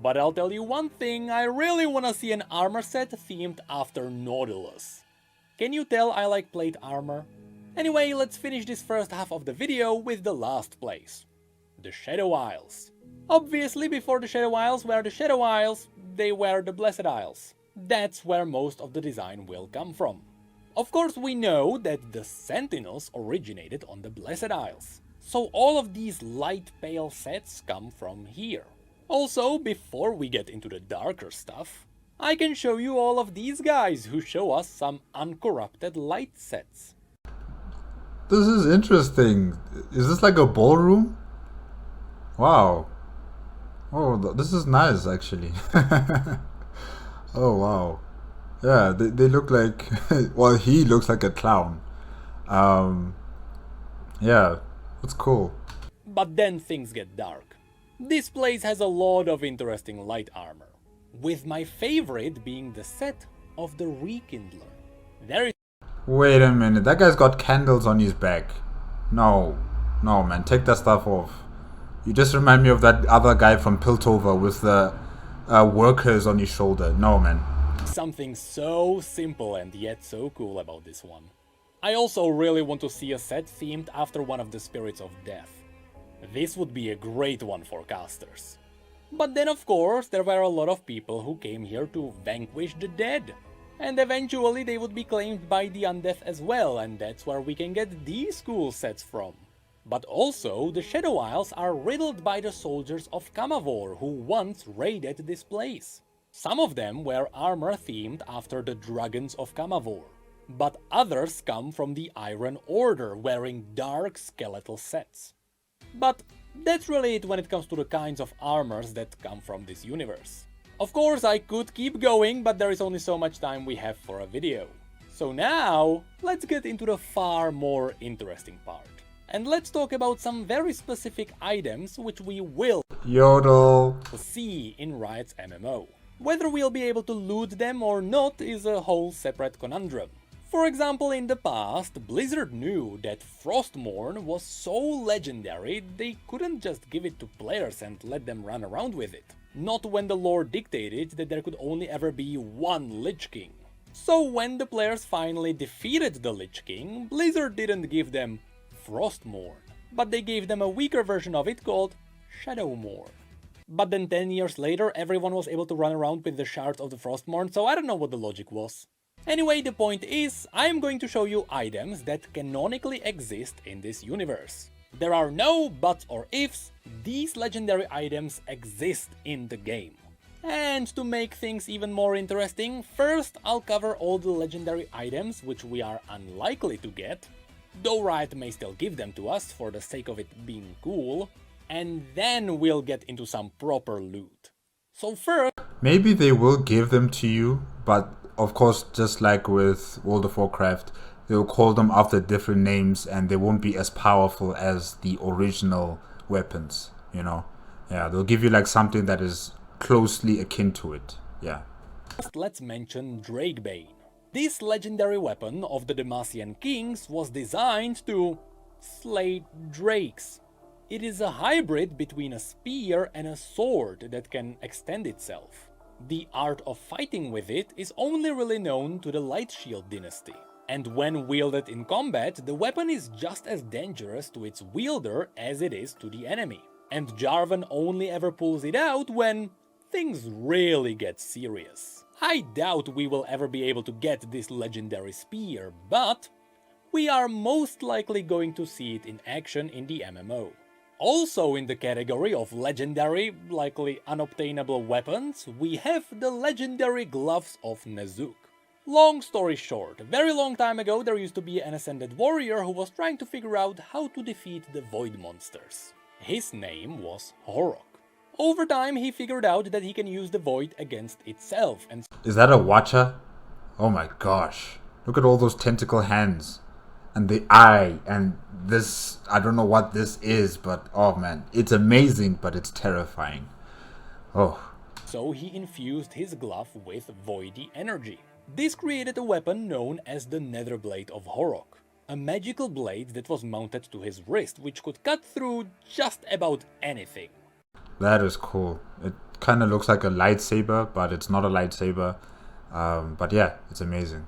But I'll tell you one thing, I really wanna see an armor set themed after Nautilus. Can you tell I like plate armor? Anyway, let's finish this first half of the video with the last place. The Shadow Isles. Obviously, before the Shadow Isles were the Shadow Isles, they were the Blessed Isles. That's where most of the design will come from. Of course, we know that the Sentinels originated on the Blessed Isles. So all of these light pale sets come from here. Also, before we get into the darker stuff, I can show you all of these guys who show us some uncorrupted light sets. This is interesting. Is this like a ballroom? Wow. Oh, this is nice actually. Oh, wow. Yeah, they look like, well, he looks like a clown. Yeah, it's cool. But then things get dark. This place has a lot of interesting light armor, with my favorite being the set of the Rekindler. There is Wait a minute, that guy's got candles on his back. No, no man, take that stuff off. You just remind me of that other guy from Piltover with the workers on his shoulder. No man. something so simple and yet so cool about this one. I also really want to see a set themed after one of the spirits of death. This would be a great one for casters. But then of course there were a lot of people who came here to vanquish the dead. And eventually they would be claimed by the undead as well, and that's where we can get these cool sets from. But also, the Shadow Isles are riddled by the soldiers of Kamavor who once raided this place. Some of them were armor themed after the dragons of Kamavor, but others come from the Iron Order wearing dark skeletal sets. But that's really it when it comes to the kinds of armors that come from this universe. Of course, I could keep going, but there is only so much time we have for a video. So now, let's get into the far more interesting part. And let's talk about some very specific items which we will Yodel. see in Riot's MMO. Whether we'll be able to loot them or not is a whole separate conundrum. For example, in the past, Blizzard knew that Frostmourne was so legendary they couldn't just give it to players and let them run around with it. Not when the lore dictated that there could only ever be one Lich King. So when the players finally defeated the Lich King, Blizzard didn't give them Frostmourne, but they gave them a weaker version of it called Shadowmourne. But then 10 years later, everyone was able to run around with the shards of the Frostmourne, so I don't know what the logic was. Anyway, the point is, I am going to show you items that canonically exist in this universe. There are no buts or ifs, these legendary items exist in the game. And to make things even more interesting, first I'll cover all the legendary items which we are unlikely to get, though Riot may still give them to us for the sake of it being cool, and then we'll get into some proper loot. So first... Maybe they will give them to you, but of course, just like with World of Warcraft, they'll call them after different names and they won't be as powerful as the original weapons, you know? Yeah, they'll give you like something that is closely akin to it, yeah. First, let's mention Drakebane. This legendary weapon of the Demacian kings was designed to slay drakes. It is a hybrid between a spear and a sword that can extend itself. The art of fighting with it is only really known to the Lightshield dynasty. And when wielded in combat, the weapon is just as dangerous to its wielder as it is to the enemy. And Jarvan only ever pulls it out when things really get serious. I doubt we will ever be able to get this legendary spear, but we are most likely going to see it in action in the MMO. Also in the category of legendary, likely unobtainable weapons, we have the legendary gloves of Nezuk. Long story short, a very long time ago there used to be an ascended warrior who was trying to figure out how to defeat the void monsters. His name was Horok. Over time he figured out that he can use the void against itself and... Is that a Watcher? Oh my gosh. Look at all those tentacle hands. And the eye, and this, I don't know what this is, but oh man, it's amazing, but it's terrifying. Oh. So he infused his glove with voidy energy. This created a weapon known as the Netherblade of Horok, a magical blade that was mounted to his wrist, which could cut through just about anything. That is cool. It kind of looks like a lightsaber, but it's not a lightsaber. But yeah, it's amazing.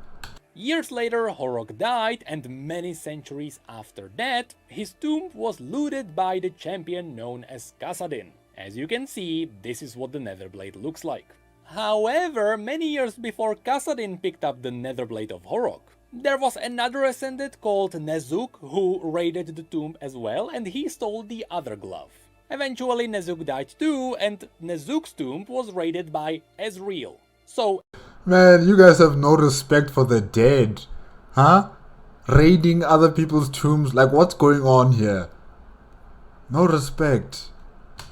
Years later, Horok died, and many centuries after that, his tomb was looted by the champion known as Kassadin. As you can see, this is what the Netherblade looks like. However, many years before Kassadin picked up the Netherblade of Horok, there was another Ascended called Nezuk who raided the tomb as well, and he stole the other glove. Eventually Nezuk died too, and Nezuk's tomb was raided by Ezreal. So... Man, you guys have no respect for the dead. Huh? Raiding other people's tombs? Like, what's going on here? No respect.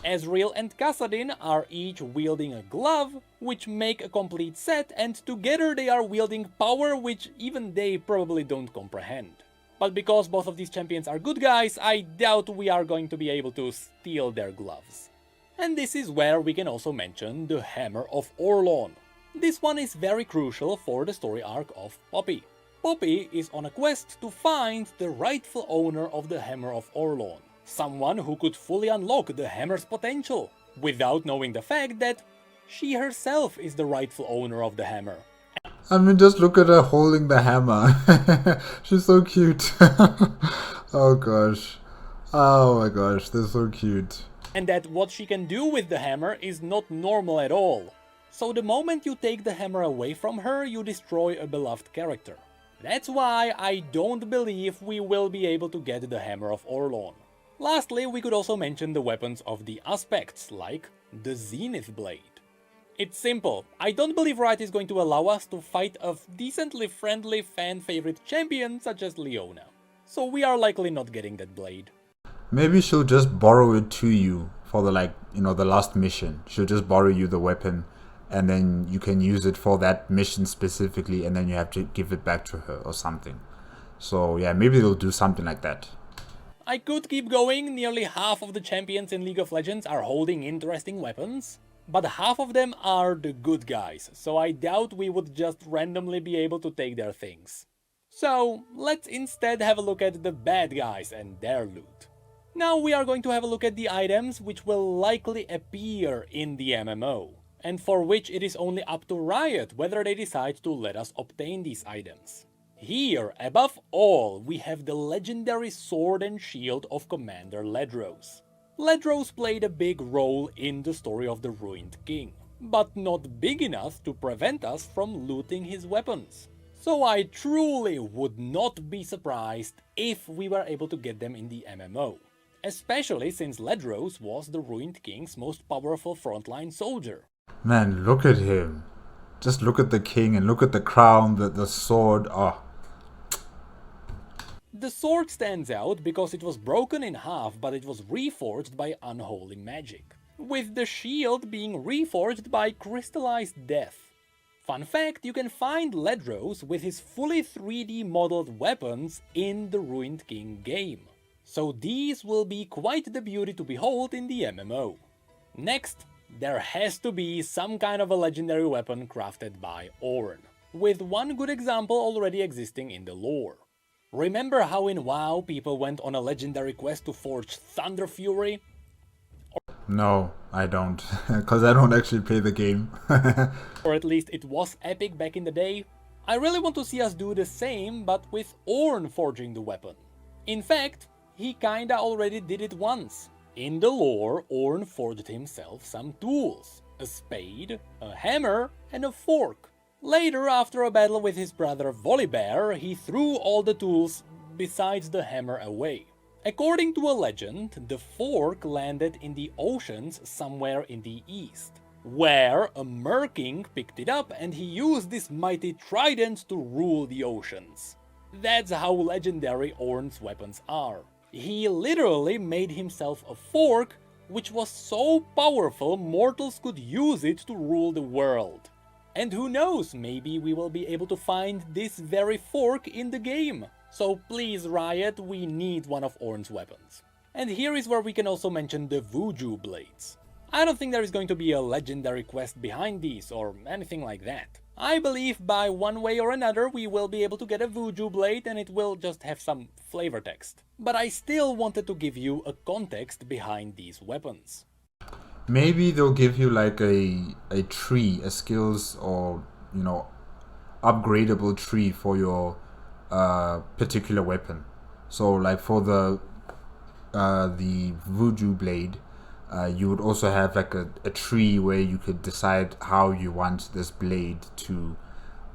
Ezreal and Kassadin are each wielding a glove, which make a complete set, and together they are wielding power which even they probably don't comprehend. But because both of these champions are good guys, I doubt we are going to be able to steal their gloves. And this is where we can also mention the Hammer of Orlon. This one is very crucial for the story arc of Poppy. Poppy is on a quest to find the rightful owner of the Hammer of Orlon. Someone who could fully unlock the hammer's potential, without knowing the fact that she herself is the rightful owner of the hammer. I mean, just look at her holding the hammer. She's so cute. Oh gosh. Oh my gosh, they're so cute. And that what she can do with the hammer is not normal at all. So the moment you take the hammer away from her, you destroy a beloved character. That's why I don't believe we will be able to get the Hammer of Orlon. Lastly, we could also mention the weapons of the Aspects, like the Zenith Blade. It's simple, I don't believe Riot is going to allow us to fight a decently friendly fan-favorite champion such as Leona. So we are likely not getting that blade. Maybe she'll just borrow it to you for the, the last mission. She'll just borrow you the weapon, and then you can use it for that mission specifically, and then you have to give it back to her or something. So yeah, maybe they'll do something like that. I could keep going, nearly half of the champions in League of Legends are holding interesting weapons, but half of them are the good guys, so I doubt we would just randomly be able to take their things. So let's instead have a look at the bad guys and their loot. Now we are going to have a look at the items which will likely appear in the MMO, and for which it is only up to Riot whether they decide to let us obtain these items. Here, above all, we have the legendary sword and shield of Commander Ledros. Ledros played a big role in the story of the Ruined King, but not big enough to prevent us from looting his weapons. So I truly would not be surprised if we were able to get them in the MMO. Especially since Ledros was the Ruined King's most powerful frontline soldier. Man, look at him. Just look at the king and look at the crown, the sword. Oh. The sword stands out because it was broken in half, but it was reforged by unholy magic, with the shield being reforged by crystallized death. Fun fact, you can find Ledros with his fully 3D modeled weapons in the Ruined King game. So these will be quite the beauty to behold in the MMO. Next, there has to be some kind of a legendary weapon crafted by Ornn, with one good example already existing in the lore. Remember how in WoW people went on a legendary quest to forge Thunder Fury? No, I don't, because I don't actually play the game. Or at least it was epic back in the day. I really want to see us do the same, but with Ornn forging the weapon. In fact, he kinda already did it once. In the lore, Ornn forged himself some tools. A spade, a hammer, and a fork. Later, after a battle with his brother Volibear, he threw all the tools besides the hammer away. According to a legend, the fork landed in the oceans somewhere in the east, where a Mer-King picked it up and he used this mighty trident to rule the oceans. That's how legendary Ornn's weapons are. He literally made himself a fork, which was so powerful mortals could use it to rule the world. And who knows, maybe we will be able to find this very fork in the game. So please Riot, we need one of Ornn's weapons. And here is where we can also mention the Vuju blades. I don't think there is going to be a legendary quest behind these or anything like that. I believe by one way or another we will be able to get a Vuju blade and it will just have some flavor text. But I still wanted to give you a context behind these weapons. Maybe they'll give you like a tree, a skills or, upgradable tree for your particular weapon. So like for the Vuju blade, you would also have like a tree where you could decide how you want this blade to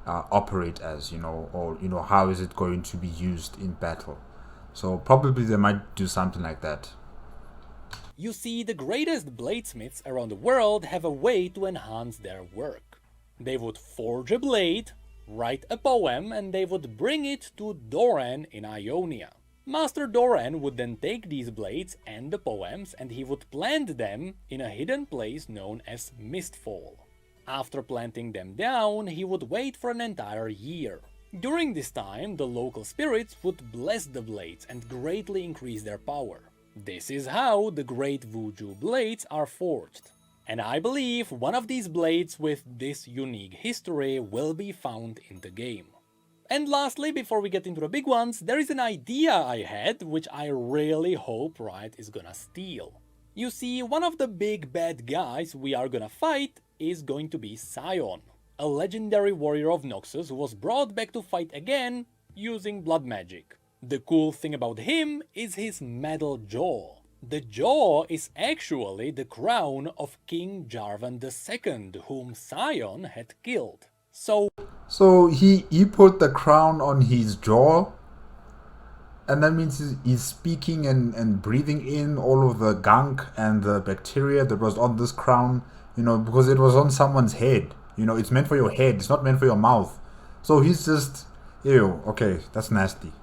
operate as, or how is it going to be used in battle. So probably they might do something like that. You see, the greatest bladesmiths around the world have a way to enhance their work. They would forge a blade, write a poem, and they would bring it to Doran in Ionia. Master Doran would then take these blades and the poems and he would plant them in a hidden place known as Mistfall. After planting them down, he would wait for an entire year. During this time, the local spirits would bless the blades and greatly increase their power. This is how the great Vuju blades are forged. And I believe one of these blades with this unique history will be found in the game. And lastly, before we get into the big ones, there is an idea I had which I really hope Riot is gonna steal. You see, one of the big bad guys we are gonna fight is going to be Sion, a legendary warrior of Noxus who was brought back to fight again using blood magic. The cool thing about him is his metal jaw. The jaw is actually the crown of King Jarvan II, whom Sion had killed. So he put the crown on his jaw, and that means he's speaking and breathing in all of the gunk and the bacteria that was on this crown, because it was on someone's head. It's meant for your head, it's not meant for your mouth. So he's just, ew, okay, that's nasty.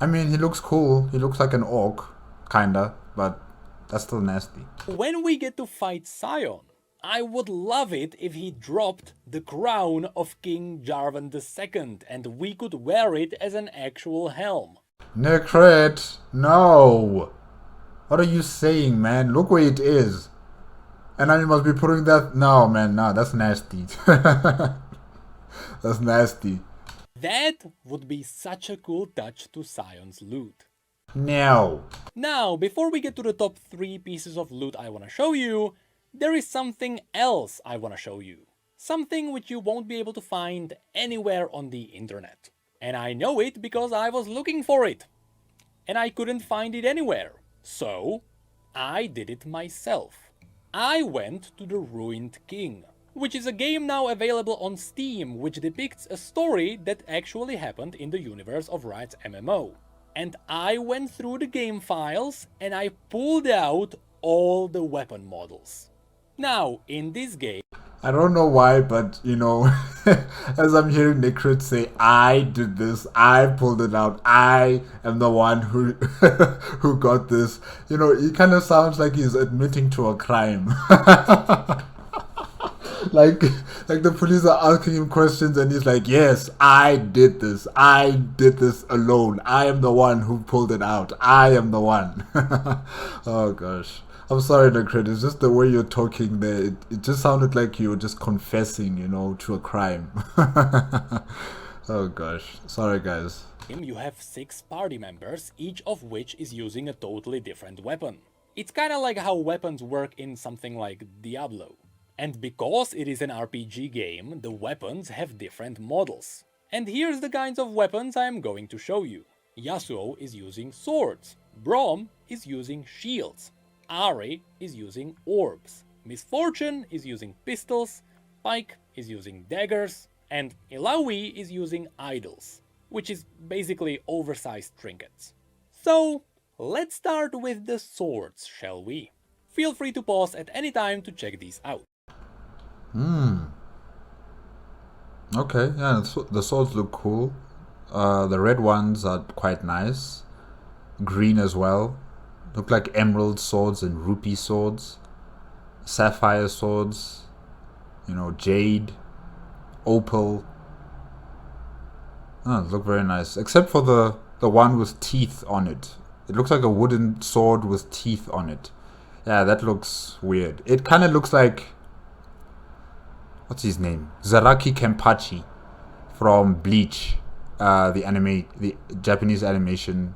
I mean, he looks cool. He looks like an orc, kinda, but that's still nasty. When we get to fight Sion, I would love it if he dropped the crown of King Jarvan II and we could wear it as an actual helm. Necrit, no! What are you saying, man? Look where it is. And then you must be putting that... No, man, no, that's nasty. That's nasty. That would be such a cool touch to Sion's loot. No. Now, before we get to the top 3 pieces of loot I want to show you, there is something else I want to show you. Something which you won't be able to find anywhere on the internet. And I know it because I was looking for it. and I couldn't find it anywhere. So, I did it myself. I went to the Ruined King, which is a game now available on Steam, which depicts a story that actually happened in the universe of Riot's MMO. And I went through the game files and I pulled out all the weapon models. Now, in this game, I don't know why, but you know, as I'm hearing Necrit say, "I did this, I pulled it out, I am the one who who got this," you know, it kind of sounds like he's admitting to a crime. like the police are asking him questions and he's like, "Yes, I did this alone, I am the one who pulled it out, I am the one." Oh gosh, I'm sorry, Necrit, it's just the way you're talking there, it just sounded like you were just confessing, you know, to a crime. Oh gosh, sorry guys. you have 6 party members, each of which is using a totally different weapon. It's kinda like how weapons work in something like Diablo. And because it is an RPG game, the weapons have different models. And here's the kinds of weapons I am going to show you. Yasuo is using swords, Braum is using shields, Ari is using orbs, Misfortune is using pistols, Pike is using daggers, and Ilaoi is using idols, which is basically oversized trinkets. So, let's start with the swords, shall we? Feel free to pause at any time to check these out. Okay, yeah, the swords look cool. The red ones are quite nice. Green as well. Look like emerald swords and rupee swords. Sapphire swords. You know, jade. Opal. Oh, look very nice. Except for the one with teeth on it. It looks like a wooden sword with teeth on it. Yeah, that looks weird. It kind of looks like... what's his name? Zaraki Kenpachi from Bleach. The Japanese animation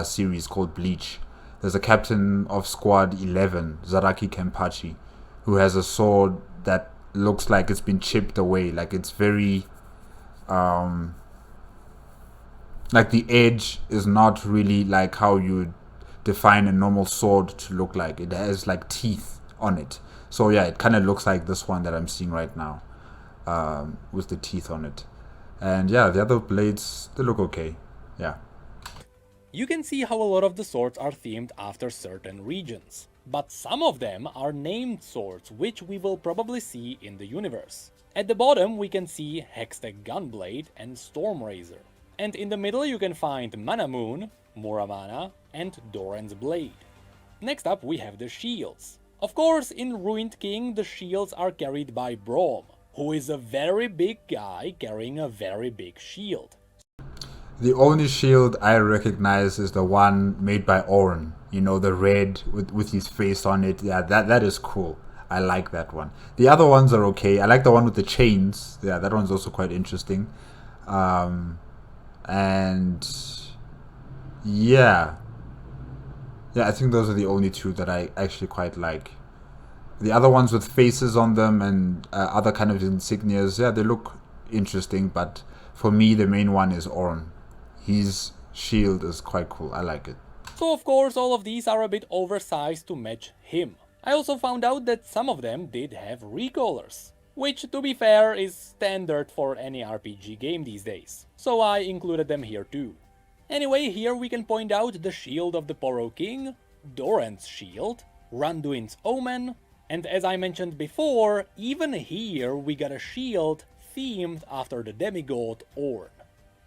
series called Bleach. There's a captain of Squad 11, Zaraki Kenpachi, who has a sword that looks like it's been chipped away. Like it's very... like the edge is not really like how you define a normal sword to look like. It has like teeth on it. So yeah, it kind of looks like this one that I'm seeing right now, with the teeth on it. And yeah, the other blades, they look okay. Yeah. You can see how a lot of the swords are themed after certain regions, but some of them are named swords, which we will probably see in the universe. At the bottom we can see Hextech Gunblade and Stormrazor, and in the middle you can find Manamoon, Muramana, and Doran's Blade. Next up we have the shields. Of course, in Ruined King the shields are carried by Braum, who is a very big guy carrying a very big shield. The only shield I recognize is the one made by Ornn. You know, the red with his face on it. Yeah, that is cool. I like that one. The other ones are okay. I like the one with the chains. Yeah, that one's also quite interesting. And yeah. Yeah, I think those are the only two that I actually quite like. The other ones with faces on them and other kind of insignias, yeah, they look interesting, but for me the main one is Ornn. His shield is quite cool. I like it. So of course all of these are a bit oversized to match him. I also found out that some of them did have recallers, which to be fair is standard for any RPG game these days, so I included them here too. Anyway, here we can point out the shield of the Poro King, Doran's shield, Randuin's Omen, and as I mentioned before, even here we got a shield themed after the demigod Ornn.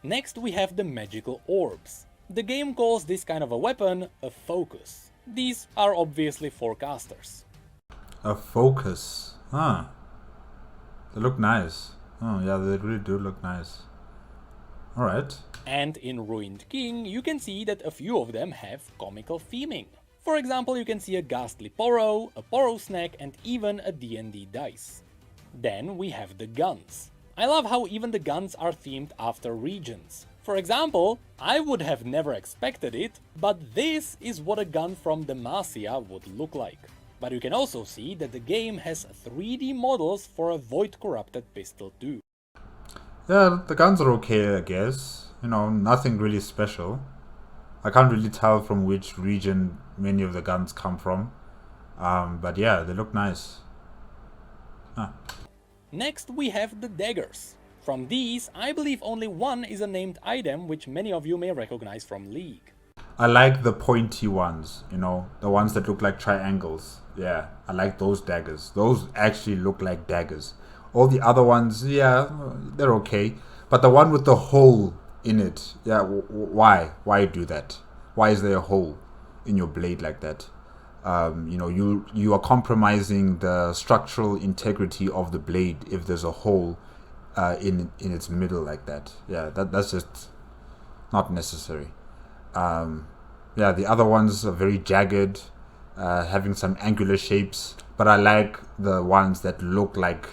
Next we have the magical orbs. The game calls this kind of a weapon a focus. These are obviously for casters. A focus. Huh. They look nice. Oh yeah, they really do look nice. Alright. And in Ruined King you can see that a few of them have comical theming. For example, you can see a ghastly Poro, a Poro snack, and even a D&D dice. Then we have the guns. I love how even the guns are themed after regions. For example, I would have never expected it, but this is what a gun from Demacia would look like. But you can also see that the game has 3D models for a Void Corrupted pistol too. Yeah, the guns are okay, I guess. You know, nothing really special. I can't really tell from which region many of the guns come from. But yeah, they look nice. Huh. Next we have the daggers. From these, I believe only one is a named item which many of you may recognize from League. I like the pointy ones, you know, the ones that look like triangles. Yeah, I like those daggers. Those actually look like daggers. All the other ones, yeah, they're okay. But the one with the hole in it, yeah, why? Why do that? Why is there a hole in your blade like that? You are compromising the structural integrity of the blade if there's a hole in its middle like that. Yeah, that's just not necessary. Yeah, the other ones are very jagged, having some angular shapes. But I like the ones that look like,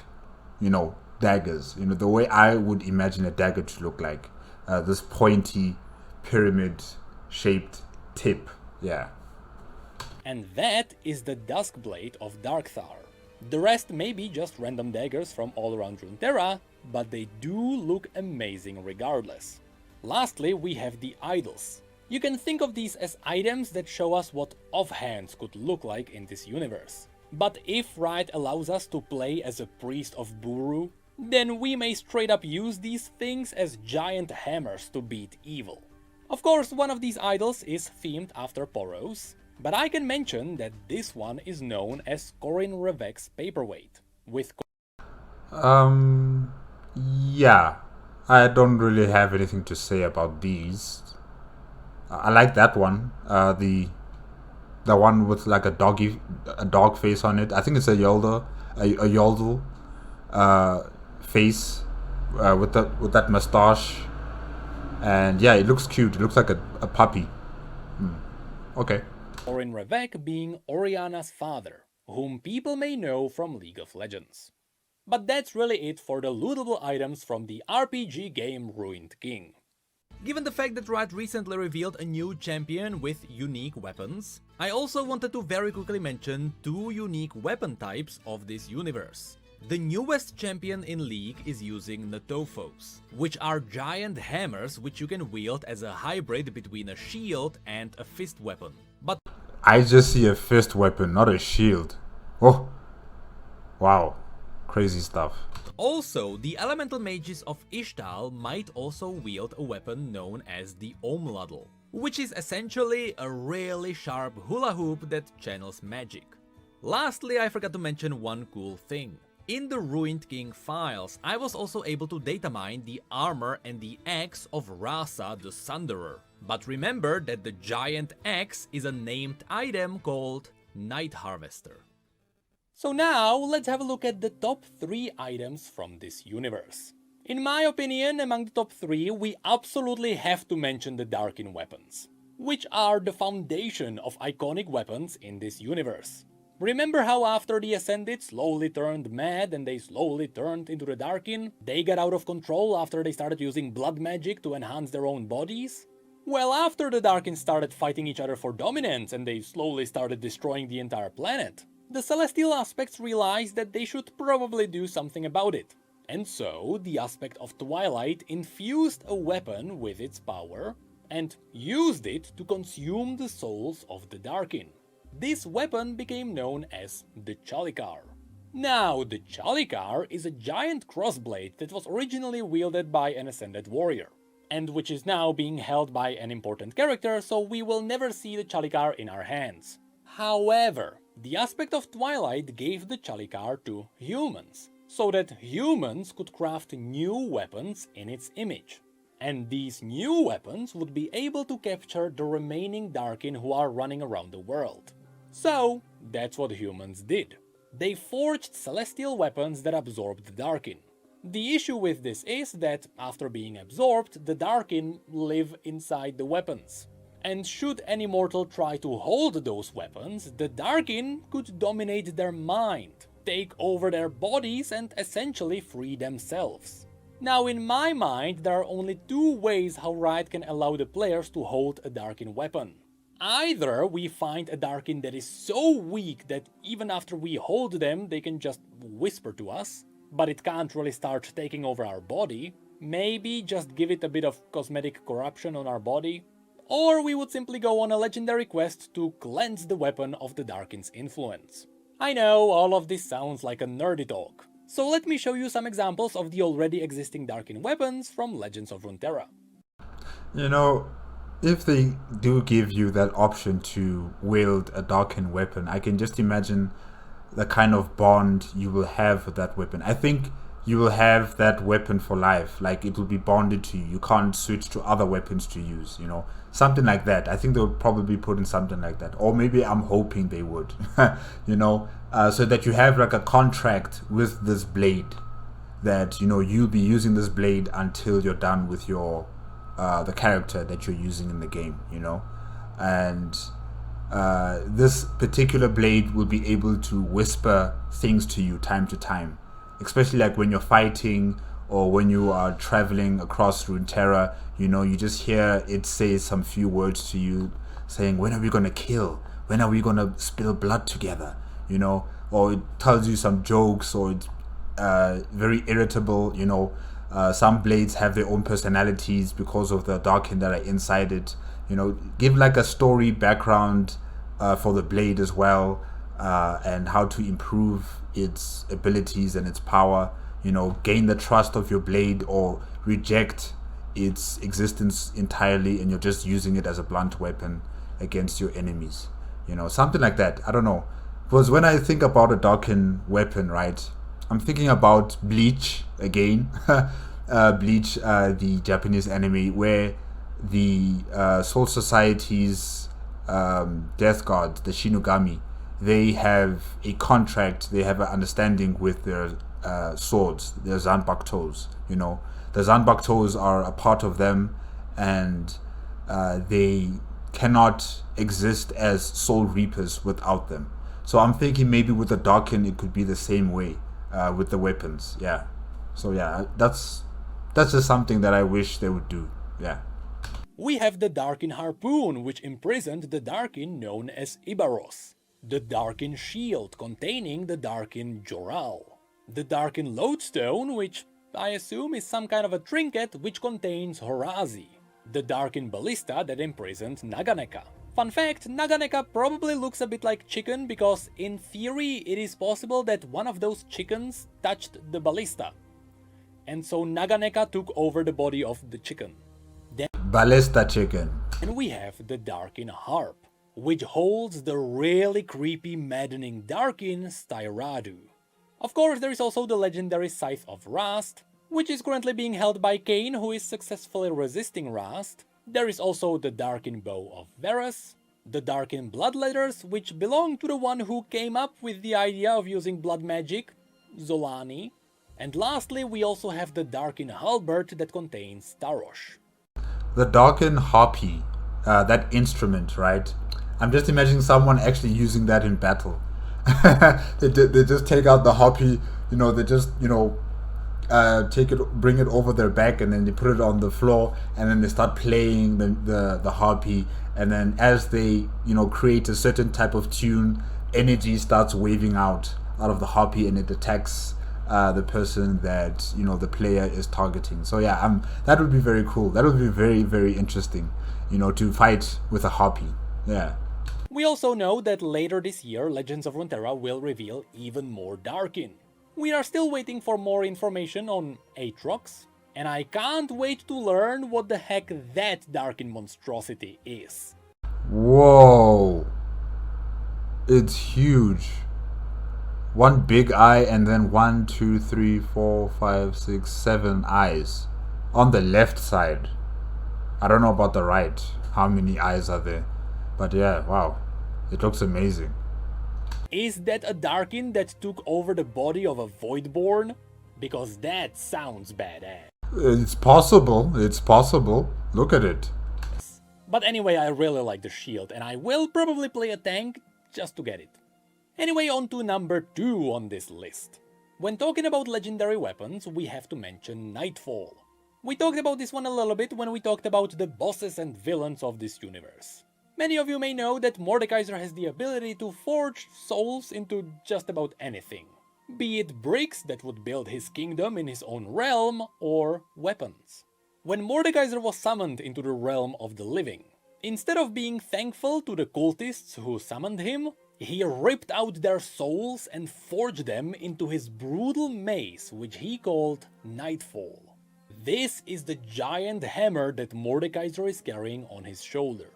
daggers. You know, the way I would imagine a dagger to look like. This pointy, pyramid-shaped tip. Yeah. And that is the Duskblade of Darkthar. The rest may be just random daggers from all around Runeterra, but they do look amazing regardless. Lastly, we have the idols. You can think of these as items that show us what offhands could look like in this universe. But if Riot allows us to play as a priest of Buru, then we may straight up use these things as giant hammers to beat evil. Of course, one of these idols is themed after Poros, but I can mention that this one is known as Corin Revek's Paperweight, with Yeah. I don't really have anything to say about these. I like that one. The one with like a dog face on it. I think it's a Yodel face with that mustache, and yeah, it looks cute. It looks like a puppy. Okay. Corin Revek being Oriana's father, whom people may know from League of Legends. But that's really it for the lootable items from the RPG game Ruined King. Given the fact that Riot recently revealed a new champion with unique weapons, I also wanted to very quickly mention two unique weapon types of this universe. The newest champion in League is using Natofos, which are giant hammers which you can wield as a hybrid between a shield and a fist weapon. But I just see a fist weapon, not a shield. Oh, wow, crazy stuff. Also, the elemental mages of Ishtal might also wield a weapon known as the Omladl, which is essentially a really sharp hula hoop that channels magic. Lastly, I forgot to mention one cool thing. In the Ruined King files, I was also able to data mine the armor and the axe of Rasa the Sunderer. But remember that the giant axe is a named item called Night Harvester. So now, let's have a look at the top 3 items from this universe. In my opinion, among the top 3, we absolutely have to mention the Darkin weapons, which are the foundation of iconic weapons in this universe. Remember how after the Ascended slowly turned mad and they slowly turned into the Darkin, they got out of control after they started using blood magic to enhance their own bodies? Well, after the Darkin started fighting each other for dominance and they slowly started destroying the entire planet, the Celestial Aspects realized that they should probably do something about it. And so, the Aspect of Twilight infused a weapon with its power and used it to consume the souls of the Darkin. This weapon became known as the Chalikar. Now, the Chalikar is a giant crossblade that was originally wielded by an Ascended warrior, and which is now being held by an important character, so we will never see the Chalikar in our hands. However, the Aspect of Twilight gave the Chalikar to humans, so that humans could craft new weapons in its image. And these new weapons would be able to capture the remaining Darkin who are running around the world. So, that's what humans did. They forged celestial weapons that absorbed the Darkin. The issue with this is that, after being absorbed, the Darkin live inside the weapons. And should any mortal try to hold those weapons, the Darkin could dominate their mind, take over their bodies and essentially free themselves. Now, in my mind, there are only two ways how Riot can allow the players to hold a Darkin weapon. Either we find a Darkin that is so weak that even after we hold them, they can just whisper to us, but it can't really start taking over our body. Maybe just give it a bit of cosmetic corruption on our body. Or we would simply go on a legendary quest to cleanse the weapon of the Darkin's influence. I know, all of this sounds like a nerdy talk, so let me show you some examples of the already existing Darkin weapons from Legends of Runeterra. You know, if they do give you that option to wield a Darkin weapon, I can just imagine the kind of bond you will have with that weapon. I think you will have that weapon for life. Like, it will be bonded to you. You can't switch to other weapons to use, you know. Something like that. I think they would probably put in something like that. Or maybe I'm hoping they would, you know, so that you have like a contract with this blade that, you know, you'll be using this blade until you're done with your the character that you're using in the game, you know. And this particular blade will be able to whisper things to you time to time, especially like when you're fighting or when you are traveling across Runeterra. You know, you just hear it say some few words to you saying, when are we gonna kill, when are we gonna spill blood together, you know. Or it tells you some jokes, or it's very irritable, you know. Some blades have their own personalities because of the Darkin that are inside it. You know, give like a story background for the blade as well, and how to improve its abilities and its power. You know, gain the trust of your blade or reject its existence entirely, and you're just using it as a blunt weapon against your enemies. You know, something like that. I don't know. Because when I think about a Darkin weapon, right, I'm thinking about Bleach again. Bleach, the Japanese anime, where the Soul Society's death god, the Shinigami, they have a contract, they have an understanding with their swords, their Zanbakutos. You know, the Zanbakutos are a part of them, and they cannot exist as Soul Reapers without them. So I'm thinking maybe with the Darkin it could be the same way with the weapons. Yeah. So yeah, that's just something that I wish they would do. Yeah. We have the Darkin Harpoon, which imprisoned the Darkin known as Ibaros. The Darkin Shield, containing the Darkin Joral. The Darkin Lodestone, which I assume is some kind of a trinket which contains Horazi. The Darkin Ballista that imprisoned Naganeka. Fun fact, Naganeka probably looks a bit like chicken because in theory it is possible that one of those chickens touched the ballista. And so Naganeka took over the body of the chicken. Then Ballista chicken. and we have the Darkin Harp, which holds the really creepy, maddening Darkin Styradu. Of course, there is also the legendary Scythe of Rast, which is currently being held by Kayn, who is successfully resisting Rast. There is also the Darkin Bow of Varus, the Darkin Bloodletters, which belong to the one who came up with the idea of using blood magic, Zolani. And lastly, we also have the Darkin Halberd that contains Tarosh. The Darkin Harpy, that instrument, right? I'm just imagining someone actually using that in battle. They just take out the harpy, you know, they just, you know, take it, bring it over their back, and then they put it on the floor, and then they start playing the harpy, and then as they, you know, create a certain type of tune, energy starts waving out of the harpy, and it attacks the person that, you know, the player is targeting. So yeah, that would be very cool. That would be very, very interesting, you know, to fight with a harpy. Yeah. We also know that later this year, Legends of Runeterra will reveal even more Darkin. We are still waiting for more information on Aatrox, and I can't wait to learn what the heck that Darkin monstrosity is. Whoa. It's huge. One big eye, and then 1, 2, 3, 4, 5, 6, 7 eyes on the left side. I don't know about the right, how many eyes are there, but yeah, wow, it looks amazing. Is that a Darkin that took over the body of a Voidborn? Because that sounds badass. It's possible, look at it. But anyway, I really like the shield, and I will probably play a tank just to get it. Anyway, on to number 2 on this list. When talking about legendary weapons, we have to mention Nightfall. We talked about this one a little bit when we talked about the bosses and villains of this universe. Many of you may know that Mordekaiser has the ability to forge souls into just about anything. Be it bricks that would build his kingdom in his own realm, or weapons. When Mordekaiser was summoned into the realm of the living, Instead of being thankful to the cultists who summoned him, he ripped out their souls and forged them into his brutal mace, which he called Nightfall. This is the giant hammer that Mordekaiser is carrying on his shoulder.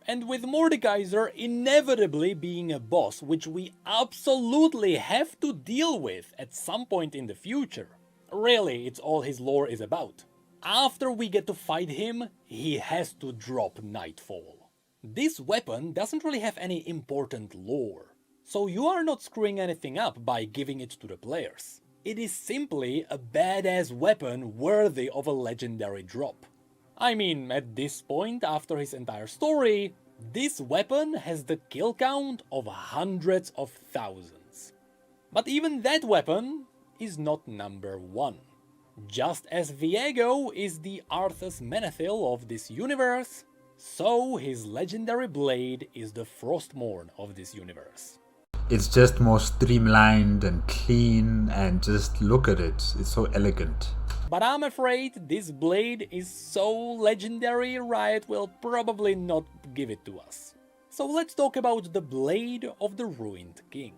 And with Mordekaiser inevitably being a boss which we absolutely have to deal with at some point in the future. Really, it's all his lore is about. After we get to fight him, he has to drop Nightfall. This weapon doesn't really have any important lore, so you are not screwing anything up by giving it to the players. It is simply a badass weapon worthy of a legendary drop. I mean, at this point, after his entire story, this weapon has the kill count of hundreds of thousands. But even that weapon is not number one. Just as Viego is the Arthas Menethil of this universe, so his legendary blade is the Frostmourne of this universe. It's just more streamlined and clean, and just look at it, it's so elegant. But I'm afraid this blade is so legendary, Riot will probably not give it to us. So let's talk about the Blade of the Ruined King.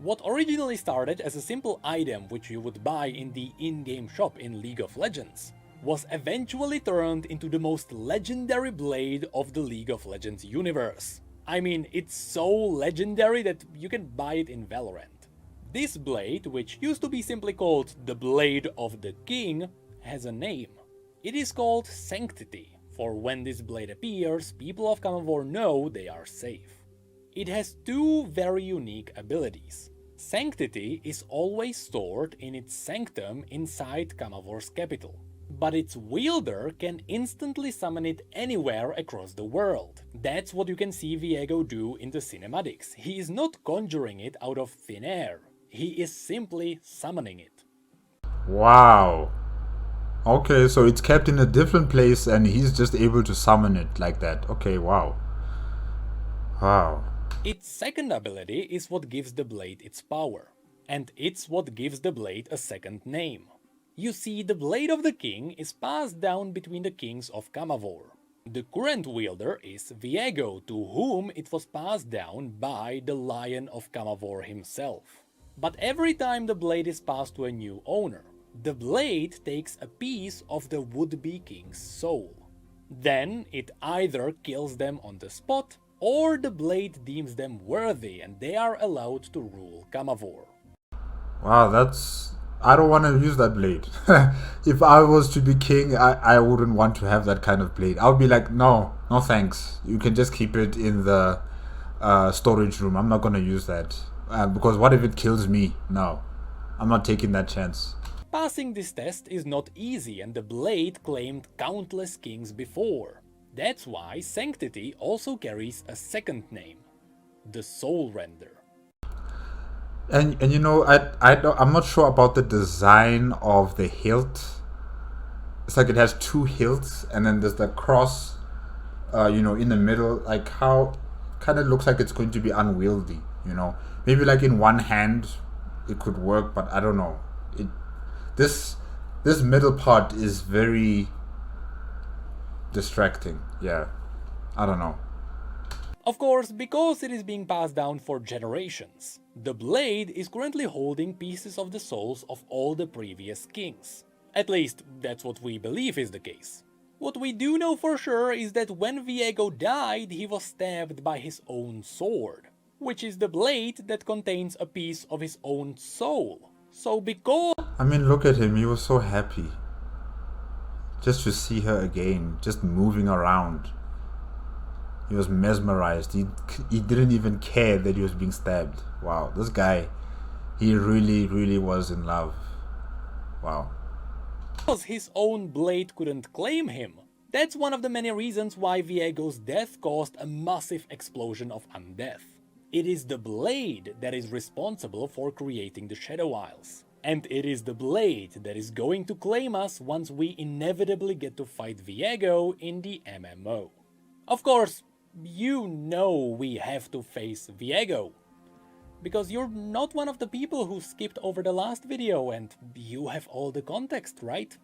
What originally started as a simple item which you would buy in the in-game shop in League of Legends, was eventually turned into the most legendary blade of the League of Legends universe. I mean, it's so legendary that you can buy it in Valorant. This blade, which used to be simply called the Blade of the King, has a name. It is called Sanctity, for when this blade appears, people of Kamavor know they are safe. It has two very unique abilities. Sanctity is always stored in its sanctum inside Kamavor's capital, but its wielder can instantly summon it anywhere across the world. That's what you can see Viego do in the cinematics. He is not conjuring it out of thin air. He is simply summoning it. Wow. Okay, so it's kept in a different place and he's just able to summon it like that. Okay, wow. Wow. Its second ability is what gives the blade its power, and it's what gives the blade a second name. You see, the Blade of the King is passed down between the kings of Kamavor. The current wielder is Viego, to whom it was passed down by the Lion of Kamavor himself. But every time the blade is passed to a new owner, the blade takes a piece of the would-be king's soul. Then it either kills them on the spot, or the blade deems them worthy and they are allowed to rule Kamavor. Wow, that's... I don't want to use that blade. If I was to be king, I wouldn't want to have that kind of blade. I would be like, no thanks. You can just keep it in the storage room. I'm not going to use that. Because what if it kills me? No, I'm not taking that chance. Passing this test is not easy, and the blade claimed countless kings before. That's why Sanctity also carries a second name, the Soul Render. And you know, I'm not sure about the design of the hilt. It's like it has two hilts, and then there's the cross, you know, in the middle. Like how, kind of looks like it's going to be unwieldy. You know, maybe like in one hand, it could work, but I don't know. This middle part is very distracting. Yeah, I don't know. Of course, because it is being passed down for generations, the blade is currently holding pieces of the souls of all the previous kings. At least, that's what we believe is the case. What we do know for sure is that when Viego died, he was stabbed by his own sword, which is the blade that contains a piece of his own soul. So because... I mean, look at him, he was so happy. Just to see her again, just moving around. He was mesmerized. He didn't even care that he was being stabbed. Wow, this guy, he really was in love. Wow. Because his own blade couldn't claim him. That's one of the many reasons why Viego's death caused a massive explosion of undeath. It is the blade that is responsible for creating the Shadow Isles. And it is the blade that is going to claim us once we inevitably get to fight Viego in the MMO. Of course, you know we have to face Viego, because you're not one of the people who skipped over the last video and you have all the context, right?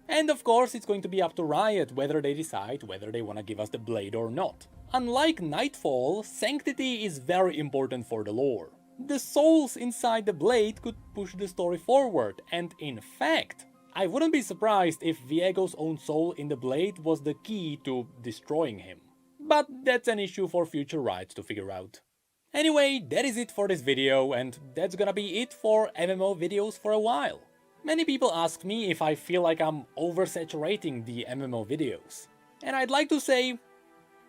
And of course, it's going to be up to Riot whether they decide whether they want to give us the blade or not. Unlike Nightfall, sanctity is very important for the lore. The souls inside the blade could push the story forward, and in fact, I wouldn't be surprised if Viego's own soul in the blade was the key to destroying him. But that's an issue for future Riot to figure out. Anyway, that is it for this video, and that's gonna be it for MMO videos for a while. Many people ask me if I feel like I'm oversaturating the MMO videos. And I'd like to say,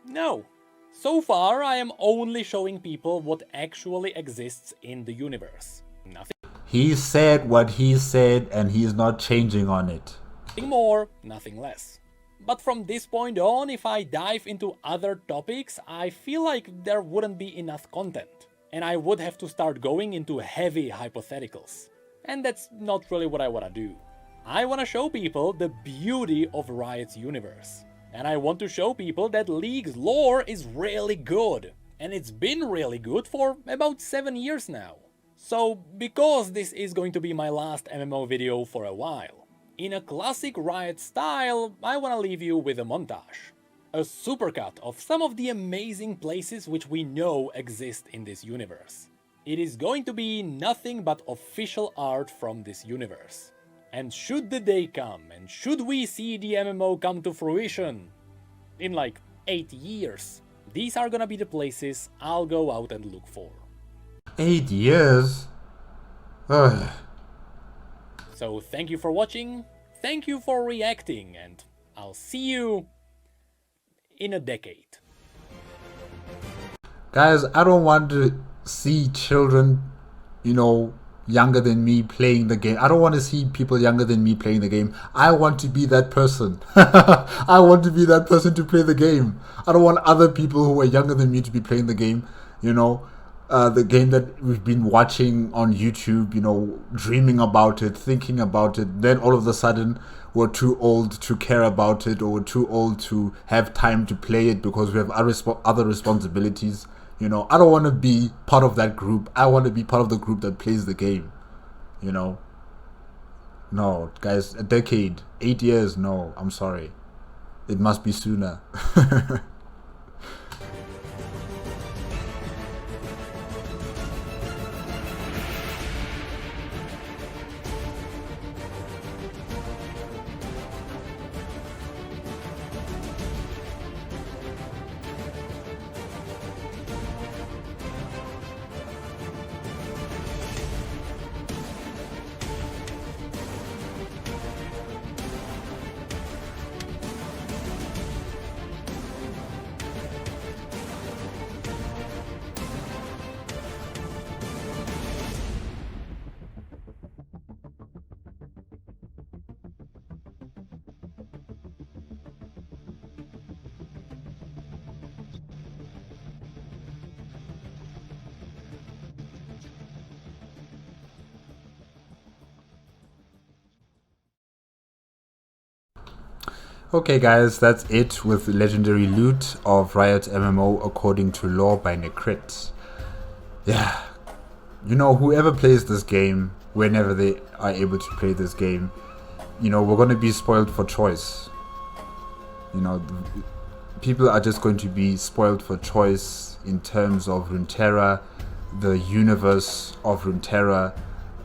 no. So far, I am only showing people what actually exists in the universe. Nothing He said what he said, and he's not changing on it. more, nothing less. But from this point on, if I dive into other topics, I feel like there wouldn't be enough content. And I would have to start going into heavy hypotheticals. And that's not really what I want to do. I want to show people the beauty of Riot's universe. And I want to show people that League's lore is really good. And it's been really good for about 7 years now. So, because this is going to be my last MMO video for a while, in a classic Riot style, I want to leave you with a montage. A supercut of some of the amazing places which we know exist in this universe. It is going to be nothing but official art from this universe. And should the day come, and should we see the MMO come to fruition in like 8 years, these are gonna be the places I'll go out and look for. 8 years? Ugh. So thank you for watching, thank you for reacting, and I'll see you in a decade. Guys, I don't want to see children, younger than me playing the game. I don't want to see people younger than me playing the game. I want to be that person. I want to be that person to play the game. I don't want other people who are younger than me to be playing the game, the game that we've been watching on YouTube, dreaming about it, thinking about it. Then all of a sudden we're too old to care about it, or we're too old to have time to play it because we have other responsibilities. I don't want to be part of that group. I want to be part of the group that plays the game. No, guys, a decade, 8 years, no, I'm sorry. It must be sooner. Okay guys, that's it with legendary loot of Riot MMO according to lore by Necrit. Yeah, whoever plays this game, whenever they are able to play this game, we're going to be spoiled for choice. People are just going to be spoiled for choice in terms of Runeterra, the universe of Runeterra,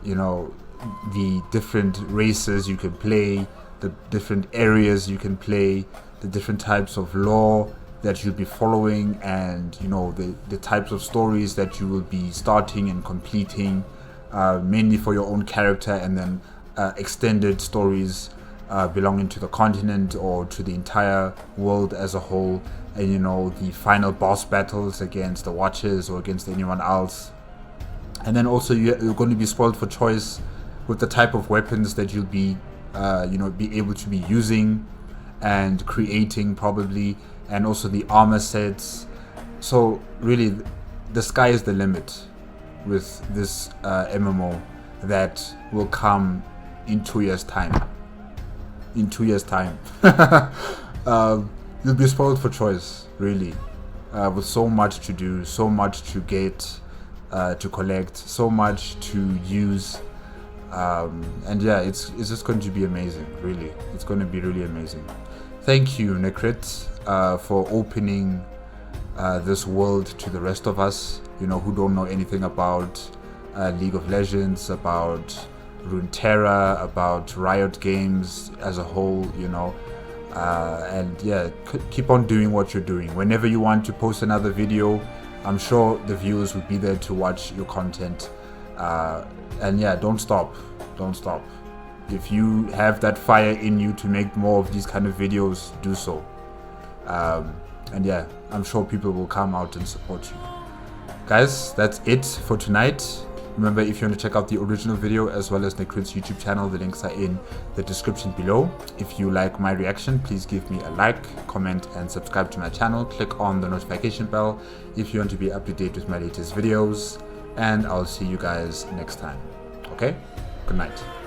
the different races you can play, the different areas you can play, the different types of lore that you'll be following, and the types of stories that you will be starting and completing, mainly for your own character, and then extended stories belonging to the continent or to the entire world as a whole, and the final boss battles against the Watchers or against anyone else. And then also you're going to be spoiled for choice with the type of weapons that you'll be be able to be using and creating probably, and also the armor sets. So really the sky is the limit with this MMO that will come in 2 years time. In 2 years time. You'll be spoiled for choice, really, with so much to do, so much to get, to collect, so much to use. And yeah, it's just going to be amazing. Really, it's going to be really amazing. Thank you, Necrit, for opening this world to the rest of us, you know, who don't know anything about League of Legends, about Runeterra, about Riot games as a whole, you know. And yeah, keep on doing what you're doing. Whenever you want to post another video, I'm sure the viewers will be there to watch your content. And yeah, don't stop. If you have that fire in you to make more of these kind of videos, do so. And yeah, I'm sure people will come out and support you. Guys, that's it for tonight. Remember, if you want to check out the original video as well as Necrit's YouTube channel, the links are in the description below. If you like my reaction, please give me a like, comment, and subscribe to my channel. Click on the notification bell if you want to be up to date with my latest videos. And I'll see you guys next time. Okay? Good night.